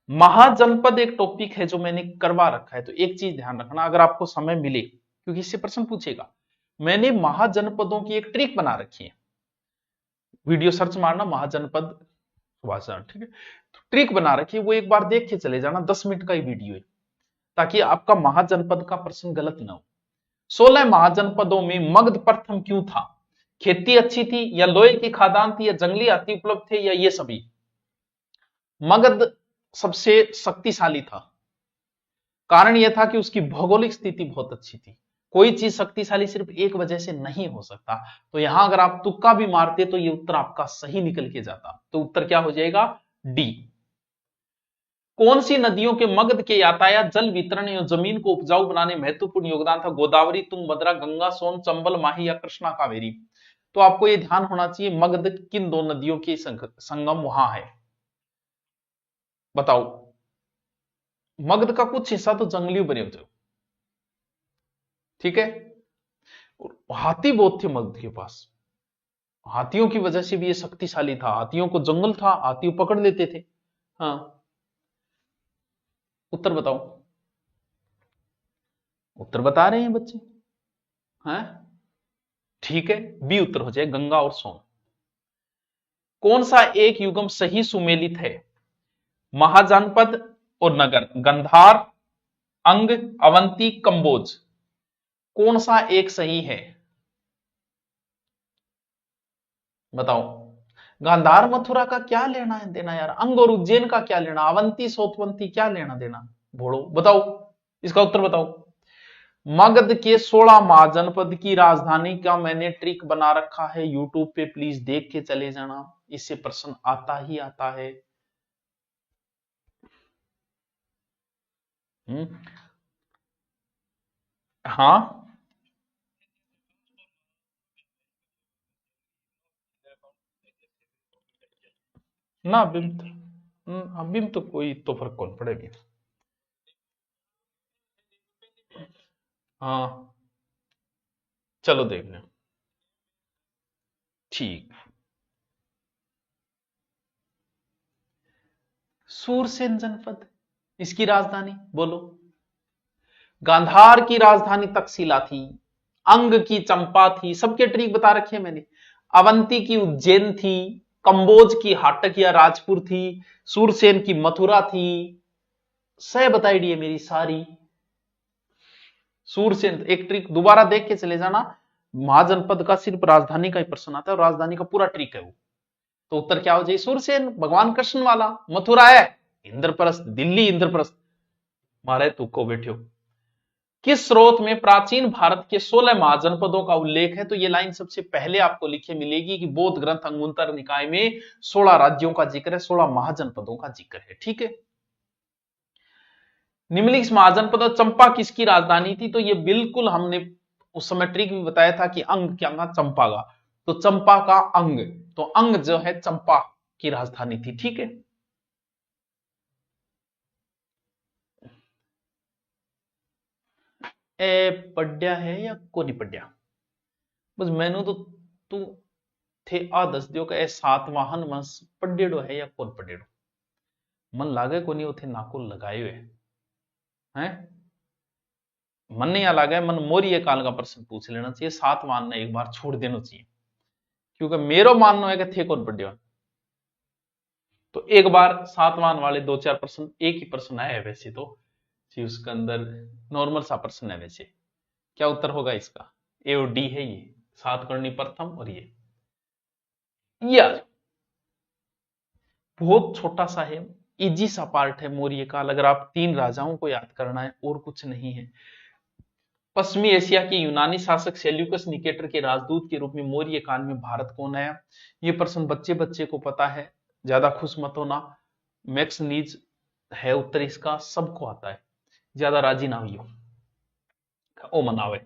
महाजनपद एक टॉपिक है जो मैंने करवा रखा है, तो एक चीज ध्यान रखना अगर आपको समय मिले, क्योंकि इससे प्रश्न पूछेगा। मैंने महाजनपदों की एक ट्रिक बना रखी है, वीडियो सर्च मारना महाजनपद सुभाषचंद्र, ठीक है। तो ट्रिक बना रखी है, वो एक बार देख के चले जाना, 10 मिनट का ही वीडियो है, ताकि आपका महाजनपद का प्रश्न गलत ना हो। 16 महाजनपदों में मगध प्रथम क्यों था? खेती अच्छी थी, या लोहे की खादान थी, या जंगली हाथी उपलब्ध थे, या ये सभी? मगध सबसे शक्तिशाली था, कारण यह था कि उसकी भौगोलिक स्थिति बहुत अच्छी थी। कोई चीज शक्तिशाली सिर्फ एक वजह से नहीं हो सकता, तो यहां अगर आप तुक्का भी मारते तो ये उत्तर आपका सही निकल के जाता। तो उत्तर क्या हो जाएगा, डी। कौन सी नदियों के मगध के यातायात, जल वितरण एवं जमीन को उपजाऊ बनाने महत्वपूर्ण योगदान था? गोदावरी, तुंगभद्रा, गंगा, सोन, चंबल, माही या कृष्णा, कावेरी? तो आपको यह ध्यान होना चाहिए मगध किन दो नदियों के संगम वहां है, बताओ। मगध का कुछ हिस्सा तो जंगली बने हुए, ठीक है। हाथी बहुत थे मगध के पास, हाथियों की वजह से भी ये शक्तिशाली था, हाथियों को जंगल था, हाथी पकड़ लेते थे। हाँ, उत्तर बताओ। उत्तर बता रहे हैं बच्चे, हैं? ठीक है, बी उत्तर हो जाए, गंगा और सोन। कौन सा एक युगम सही सुमेलित है? महाजनपद और नगर, गंधार, अंग, अवंती, कंबोज। कौन सा एक सही है, बताओ। गांधार मथुरा का क्या लेना है देना यार, अंग और उज्जैन का क्या लेना, अवंती सोतवंती क्या लेना देना, भोड़ो बताओ, इसका उत्तर बताओ। मगध के 16 महाजनपद की राजधानी का मैंने ट्रिक बना रखा है यूट्यूब पे, प्लीज देख के चले जाना, इससे प्रश्न आता ही आता है। हाँ ना बिम, बिम तो कोई तो फर्क कौन पड़ेगी। हाँ चलो देख लें, ठीक। सूरसेन जनपद, इसकी राजधानी बोलो। गांधार की राजधानी तक्षशिला थी, अंग की चंपा थी, सबके ट्रिक बता रखे हैं मैंने। अवंती की उज्जैन थी, कंबोज की हाटक या राजपुर थी, सूरसेन की मथुरा थी। सह बताई दी है मेरी सारी। सूरसेन एक ट्रिक दोबारा देख के चले जाना, महाजनपद का सिर्फ राजधानी का ही प्रश्न आता है और राजधानी का पूरा ट्रिक है वो। तो उत्तर क्या हो जाए, सूरसेन भगवान कृष्ण वाला। मथुरा है इंद्रप्रस्थ, दिल्ली इंद्रप्रस्थ, मारे तुक्को बैठो। किस स्रोत में प्राचीन भारत के 16 महाजनपदों का उल्लेख है? तो ये लाइन सबसे पहले आपको लिखे मिलेगी कि बौद्ध ग्रंथ अंगुत्तर निकाय में 16 राज्यों का जिक्र है, 16 महाजनपदों का जिक्र है, ठीक है। निम्नलिखित महाजनपद चंपा किसकी राजधानी थी? तो ये बिल्कुल हमने उस समय ट्रिक भी बताया था कि अंग क्या था, चंपा का, तो चंपा का अंग, तो अंग जो है चंपा की राजधानी थी, ठीक है। ए पढ़िया है या को नहीं पढ़िया, बस मैनू तो तू थे आ दस दियो कि ए सातवाहन मास पढ़ेड़ो है या कौन पढ़ेड़ो, मन लागे को नहीं उथे नाकुल लगाए हुए हैं, मन नहीं आ लागे, मन मोरी काल का प्रश्न पूछ लेना चाहिए, सात मानना एक बार छोड़ देना चाहिए, क्योंकि मेरो मानना है कि थे कौन पढ़ियो। तो एक बार सातवान वाले दो चार प्रश्न, एक ही प्रश्न आया है वैसे तो जी, उसके अंदर नॉर्मल सा प्रश्न है वैसे। क्या उत्तर होगा इसका, ए और डी है ये, सातकर्णी प्रथम और ये बहुत छोटा सा है, इजी सा पार्ट है मौर्य काल, अगर आप 3 राजाओं को याद करना है और कुछ नहीं है। पश्चिमी एशिया के यूनानी शासक सेल्यूकस निकेटर के राजदूत के रूप में मौर्य काल में भारत कौन आया? ये प्रश्न बच्चे बच्चे को पता है, ज्यादा खुश मत होना, मैक्स नीज है उत्तर इसका, सबको आता है। ज्यादा राजी ना हुई ओ मनावे।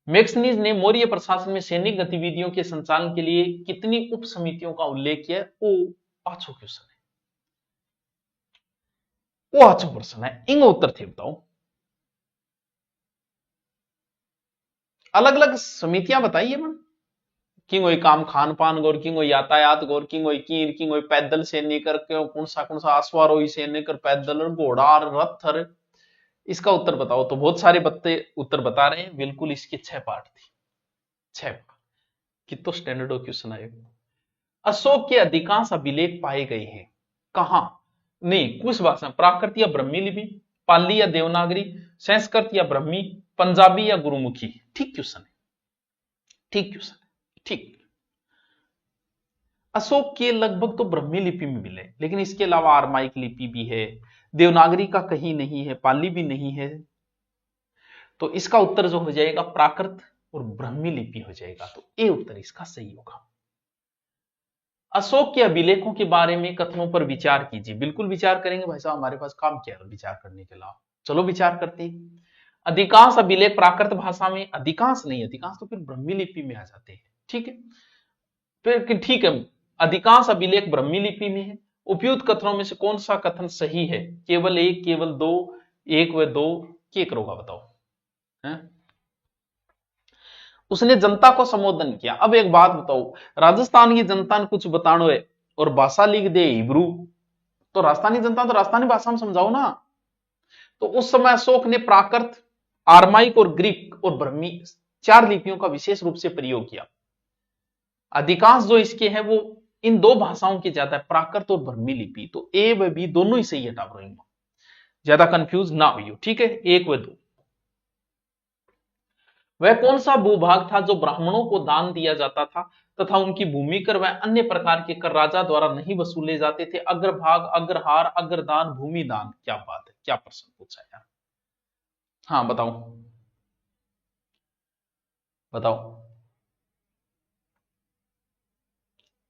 मैक्सनीज ने मौर्य प्रशासन में सैनिक गतिविधियों के संचालन के लिए कितनी उप समितियों का उल्लेख किया है? वो पांचों क्वेश्चन है, वो पांचों प्रश्न है, इनका उत्तर थे बताओ। अलग अलग समितियां बताइए मन कि कोई काम खान पान गौर की कोई यातायात गौर की कोई कीर की कोई पैदल सैनिक कौन सा अश्वारोही सैनिक पैदल और घोड़ा और रथ और इसका उत्तर बताओ। तो बहुत सारे बत्ते उत्तर बता रहे हैं, बिल्कुल इसके 6 पार्ट थी, 6 पार्ट। कितो स्टैंडर्ड क्वेश्चन आएगा। अशोक के अधिकांश अभिलेख पाए गए हैं कहां? नहीं, कुछ भाषा प्राकृत या ब्रह्मी लिपि, पाली या देवनागरी, संस्कृत या ब्रह्मी, पंजाबी या गुरुमुखी। ठीक क्वेश्चन है, ठीक क्वेश्चन है, ठीक। अशोक के लगभग तो ब्रह्मी लिपि में मिले, लेकिन इसके अलावा आरमाइक लिपि भी है, देवनागरी का कहीं नहीं है, पाली भी नहीं है। तो इसका उत्तर जो हो जाएगा प्राकृत और ब्रह्मी लिपि हो जाएगा। तो ए उत्तर इसका सही होगा। अशोक के अभिलेखों के बारे में कथनों पर विचार कीजिए। बिल्कुल विचार करेंगे भाई साहब, हमारे पास काम क्या है विचार करने के अलावा। चलो विचार करते हैं। अधिकांश अभिलेख प्राकृत भाषा में, अधिकांश नहीं, अधिकांश तो फिर ब्रह्मी लिपि में आ जाते हैं, ठीक है। फिर ठीक है, अधिकांश अभिलेख ब्रह्मी लिपि में है। उपयुक्त कथनों में से कौन सा कथन सही है? केवल एक, केवल दो, एक व दो, क्या करोगा बताओ है? उसने जनता को संबोधन किया। अब एक बात बताओ, राजस्थान की जनता ने कुछ बतानो है और भाषा लिख दे हिब्रू, तो राजस्थानी जनता तो राजस्थानी भाषा में समझाओ ना। तो उस समय अशोक ने प्राकृत, आरमाइक और ग्रीक और ब्रह्मी 4 लिपियों का विशेष रूप से प्रयोग किया। अधिकांश जो इसके हैं वो इन 2 भाषाओं की ज्यादा है, प्राकृत और ब्रह्मी लिपि। तो ए व बी दोनों ही सही है टाबरोइंग, ज्यादा कंफ्यूज ना हुई, ठीक है, 1 व 2। वह कौन सा भूभाग था जो ब्राह्मणों को दान दिया जाता था तथा उनकी भूमि कर व अन्य प्रकार के कर राजा द्वारा नहीं वसूले जाते थे? अग्रभाग, अग्रहार, अग्रदान, भूमि दान। क्या बात है, क्या प्रश्न पूछा यार। हाँ बताओ, बताओ।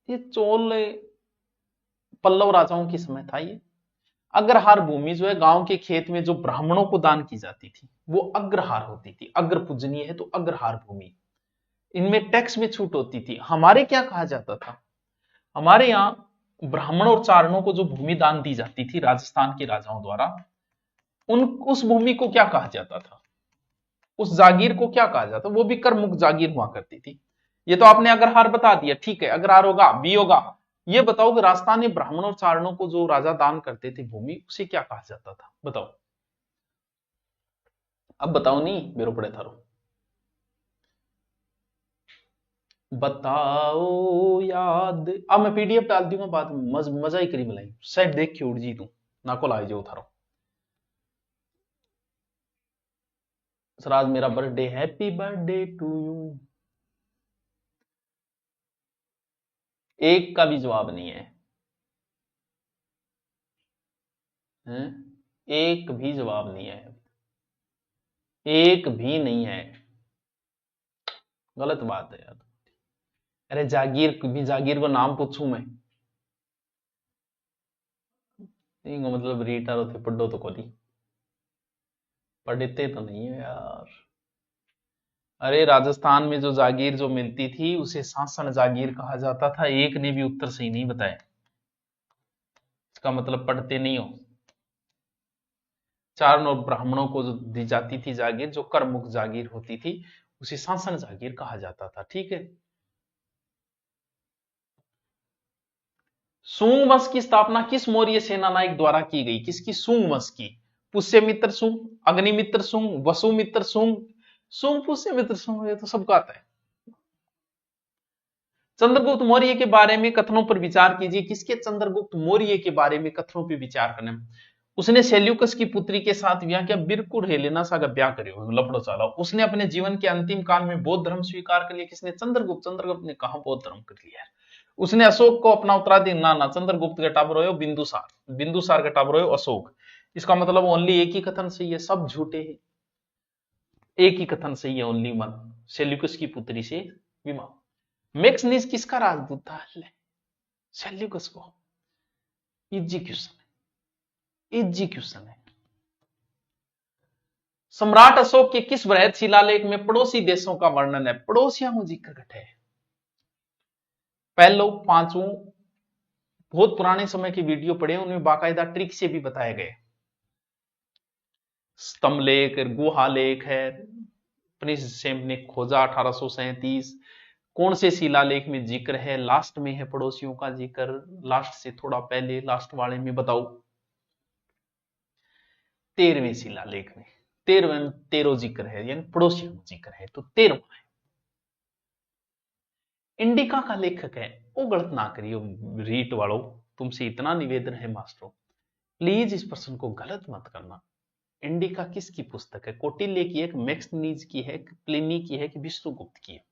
ये चोल पल्लव राजाओं के समय था ये। अग्रहार भूमि जो है गांव के खेत में जो ब्राह्मणों को दान की जाती थी वो अग्रहार होती थी। अग्र पूजनीय है तो अग्रहार भूमि। इनमें टैक्स में छूट होती थी। हमारे क्या कहा जाता था? हमारे यहां ब्राह्मण और चारणों को जो भूमि दान दी जाती थी राजस्थान के राजाओं द्वारा, उस भूमि को क्या कहा जाता था? उस जागीर को क्या कहा जाता? वो भी कर मुक्त जागीर हुआ करती थी। ये तो आपने अग्रहार बता दिया, ठीक है, अग्रहार होगा, बी होगा। ये बताओ कि राजस्थान में ब्राह्मण और चारणों को जो राजा दान करते थे भूमि, उसे क्या कहा जाता था? बताओ, अब बताओ, नहीं मेरो पड़े थारो, बताओ याद। अब मैं पीडीएफ डाल दूंगा बाद में, मजा ही करी मलाई साहब, देख के उड़ जी तू ना को लाए जो थारो। सर आज मेरा birthday, happy birthday to you. एक का भी जवाब नहीं है, हैं? एक भी जवाब नहीं है, एक भी नहीं है। गलत बात है यार। अरे जागीर भी, जागीर को नाम पूछूं मैं? इनको मतलब रीटर होते पढ़ो तो कोली पढ़ते तो नहीं है यार। अरे राजस्थान में जो जागीर जो मिलती थी उसे शासन जागीर कहा जाता था। एक ने भी उत्तर सही नहीं बताया, इसका मतलब पढ़ते नहीं हो। चारण और ब्राह्मणों को जो दी जाती थी जागीर, जो कर मुक्त जागीर होती थी, उसे शासन जागीर कहा जाता था, ठीक है। सूंग वंश की स्थापना किस मौर्य सेना नायक द्वारा की गई? किसकी? सूंग वंश की। पुष्यमित्र सूंग, अग्निमित्र सूंग, वसुमित्र सूंग, सूंग पुष्यमित्र सूंग, ये तो सबको आता है। चंद्रगुप्त मौर्य के बारे में कथनों पर विचार कीजिए। किसके? चंद्रगुप्त मौर्य के बारे में कथनों पर विचार करने। उसने सेल्यूकस की पुत्री के साथ ब्याह किया, बिल्कुल हेलेना सा का ब्याह करियो लफड़ो चालाओ। उसने अपने जीवन के अंतिम काल में बौद्ध धर्म स्वीकार कर लिया। किसने? चंद्रगुप्त। चंद्रगुप्त ने कहा बौद्ध धर्म कर लिया। उसने अशोक को अपना उत्तराधिकारी, ना चंद्रगुप्त का टाबर हो बिंदुसार, बिंदुसार का टाबर हो अशोक। इसका मतलब ओनली एक ही कथन सही है, सब झूठे हैं। एक ही कथन सही है, ओनली वन, सेल्यूकस की पुत्री से विवाह। मैक्सनीज किसका राजदूत था? सेल्यूकस को। इजी क्वेश्चन है, इजी क्वेश्चन है। सम्राट अशोक के किस बृहद शिलालेख में पड़ोसी देशों का वर्णन है? पड़ोसियों को जिक्र घटे है। पहलो पांचों बहुत पुराने समय की वीडियो पढ़े, उनमें बाकायदा ट्रिक से भी बताए गए। स्तंभलेख, गुहालेख है, प्रिंस सेम ने खोजा 1837। कौन से शिलालेख में जिक्र है? लास्ट में है पड़ोसियों का जिक्र, लास्ट से थोड़ा पहले, लास्ट वाले में बताओ। 13वें शिलालेख में 13 जिक्र है, यानी पड़ोसियों का जिक्र है, तो 13वां है। इंडिका का लेखक है, वो गलत ना करियो रीट वालों, तुमसे इतना निवेदन है मास्टरों, प्लीज इस प्रश्न को गलत मत करना। इंडिका किसकी पुस्तक है? कौटिल्य की है, मैक्सनीज की है, प्लिनी की है कि विष्णुगुप्त की है?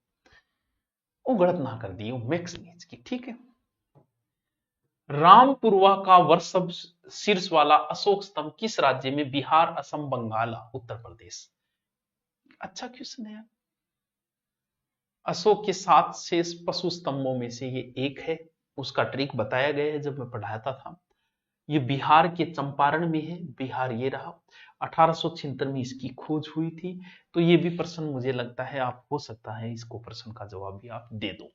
वो गलत ना कर दियो, मैक्सनीज की, ठीक है। रामपुरवा का वर्षभ शीर्ष वाला अशोक स्तंभ किस राज्य में? बिहार, असम, बंगाल, उत्तर प्रदेश। अच्छा क्वेश्चन है। अशोक के 7 शेष पशु स्तंभों में से ये एक है, उसका ट्रिक बताया गया है जब मैं पढ़ाता था। ये बिहार के चंपारण में है, बिहार ये रहा। 1876 में इसकी खोज हुई थी। तो ये भी प्रश्न मुझे लगता है आप हो सकता है इसको प्रश्न का जवाब भी आप दे दो,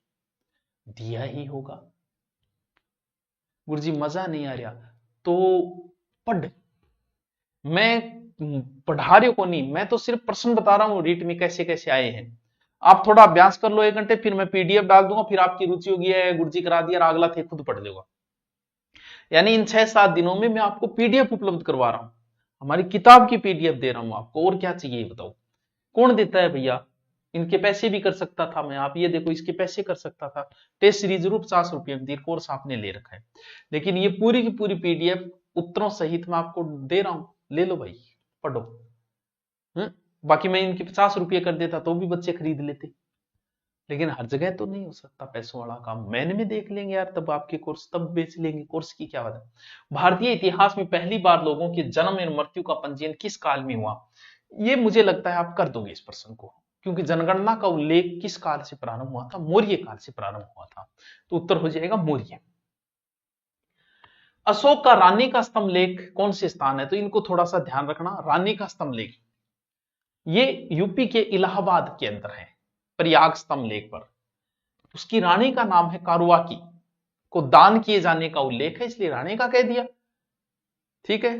दिया ही होगा। गुरुजी मजा नहीं आ रहा तो पढ़, मैं पढ़ा रही को नहीं, मैं तो सिर्फ प्रश्न बता रहा हूं रीट में कैसे कैसे आए हैं। आप थोड़ा अभ्यास कर लो 1 घंटे, फिर मैं पीडीएफ डाल दूंगा, फिर आपकी रुचि होगी है गुरुजी करा दिया, अगला थे खुद पढ़ लेगा। यानी इन 6-7 दिनों में मैं आपको पीडीएफ उपलब्ध करवा रहा हूं, हमारी किताब की पीडीएफ दे रहा हूं आपको, और क्या चाहिए बताओ। कौन देता है भैया? इनके पैसे भी कर सकता था मैं, आप ये देखो इसके पैसे कर सकता था। टेस्ट सीरीज जरूर 50 रुपये में कोर्स आपने ले रखा है, लेकिन ये पूरी की पूरी पीडीएफ उत्तरों सहित मैं आपको दे रहा हूं, ले लो भाई पढ़ो। बाकी मैं इनके 50 रुपये कर देता तो भी बच्चे खरीद लेते, लेकिन हर जगह तो नहीं हो सकता पैसों वाला काम। मैंने में देख लेंगे यार, तब आपके कोर्स तब बेच लेंगे, कोर्स की क्या बात है। भारतीय इतिहास में पहली बार लोगों के जन्म एवं मृत्यु का पंजीयन किस काल में हुआ? ये मुझे लगता है आप कर दोगे इस प्रश्न को, क्योंकि जनगणना का उल्लेख किस काल से प्रारंभ हुआ था? मौर्य काल से प्रारंभ हुआ था, तो उत्तर हो जाएगा मौर्य। अशोक का रानी का स्तंभ लेख कौन से स्थान है? तो इनको थोड़ा सा ध्यान रखना। रानी का स्तंभ लेख ये यूपी के इलाहाबाद के अंदर है, प्रयाग स्तंभ लेख पर। उसकी रानी का नाम है कारुआकी, को दान किए जाने का उल्लेख है, इसलिए रानी का कह दिया, ठीक है।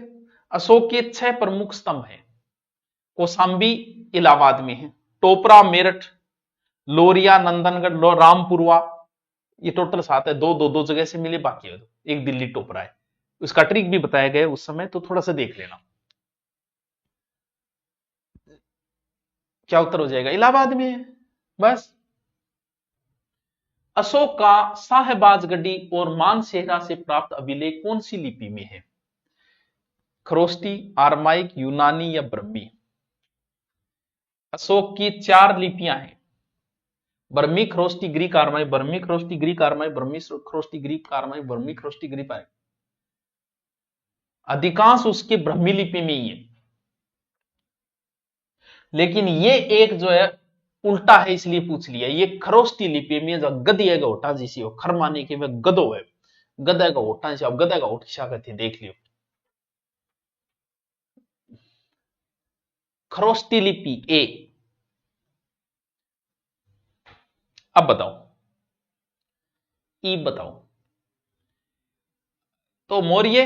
अशोक के 6 प्रमुख स्तंभ हैं। कौशांबी इलाहाबाद में है, टोपरा मेरठ, लोरिया नंदनगढ़, रामपुरवा, ये टोटल 7 है। दो जगह से मिले, बाकी एक दिल्ली टोपरा है। उसका ट्रिक भी बताया गया उस समय, तो थोड़ा सा देख लेना। क्या उत्तर हो जाएगा? इलाहाबाद में है बस। अशोक का साहबाजगढ़ी और मानसेहरा से प्राप्त अभिलेख कौन सी लिपि में है? खरोष्टी, आरमाइक, यूनानी या ब्रह्मी? अशोक की 4 लिपियां हैं, बर्मी, खरोष्टी, ग्रीक, आरमाई, बर्मी, खरोष्टी, ग्रीक, आरमाई, बर्मी, खरोष्टी, ग्रीक, आरमाई, बर्मी, खरोष्टी, ग्रीक। अधिकांश उसके ब्रह्मी लिपि में ही है, लेकिन ये एक जो है उल्टा है, इसलिए पूछ लिया। ये खरोष्टी लिपि में जो गदिया का होटा जिसी हो, खर माने के वह गदो है, गदा का होटा से, अब गदा का होट क्या कहते हैं देख लियो। खरोष्टी लिपि ए। अब बताओ, ई बताओ। तो मौर्य,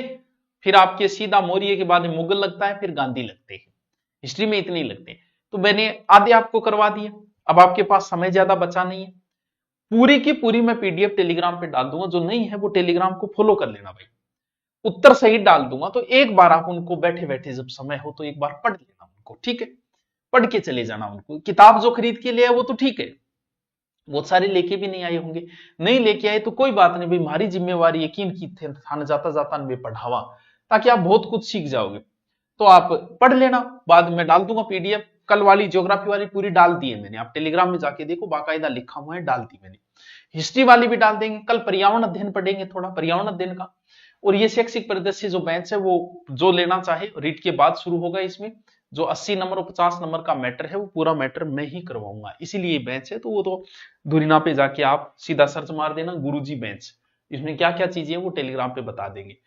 फिर आपके सीधा मौर्य के बाद मुगल लगता है, फिर गांधी लगते हैं, हिस्ट्री में इतने ही लगते हैं। तो मैंने आधे आपको करवा दिया, अब आपके पास समय ज्यादा बचा नहीं है। पूरी की पूरी मैं पीडीएफ टेलीग्राम पे डाल दूंगा, जो नहीं है वो टेलीग्राम को फॉलो कर लेना भाई। उत्तर सही डाल दूंगा, तो एक बार आप उनको बैठे बैठे जब समय हो तो एक बार पढ़ लेना उनको, ठीक है। पढ़ के चले जाना उनको। किताब जो खरीद के ले आए वो तो ठीक है, बहुत सारे लेके भी नहीं आए होंगे, नहीं लेके आए तो कोई बात नहीं भाई, हमारी जिम्मेवारी यकीन की थाने जाता जाता मैं पढ़ावा, ताकि आप बहुत कुछ सीख जाओगे। तो आप पढ़ लेना, बाद में डाल दूंगा पीडीएफ। कल वाली ज्योग्राफी वाली पूरी डाल दी है मैंने, आप टेलीग्राम में जाके देखो, बाकायदा लिखा हुआ है, डाल दी मैंने। हिस्ट्री वाली भी डाल देंगे। कल पर्यावरण अध्ययन पढ़ेंगे, थोड़ा पर्यावरण अध्ययन का। और ये शैक्षिक परिदृश्य जो बैच है वो जो लेना चाहे रीट के बाद शुरू होगा। इसमें जो 80 नंबर और 50 नंबर का मैटर है वो पूरा मैटर मैं ही करवाऊंगा, इसीलिए बैच है। तो वो तो धुरीना पे जाके आप सीधा सर्च मार देना गुरुजी बैच, इसमें क्या क्या चीजें वो टेलीग्राम पे बता देंगे।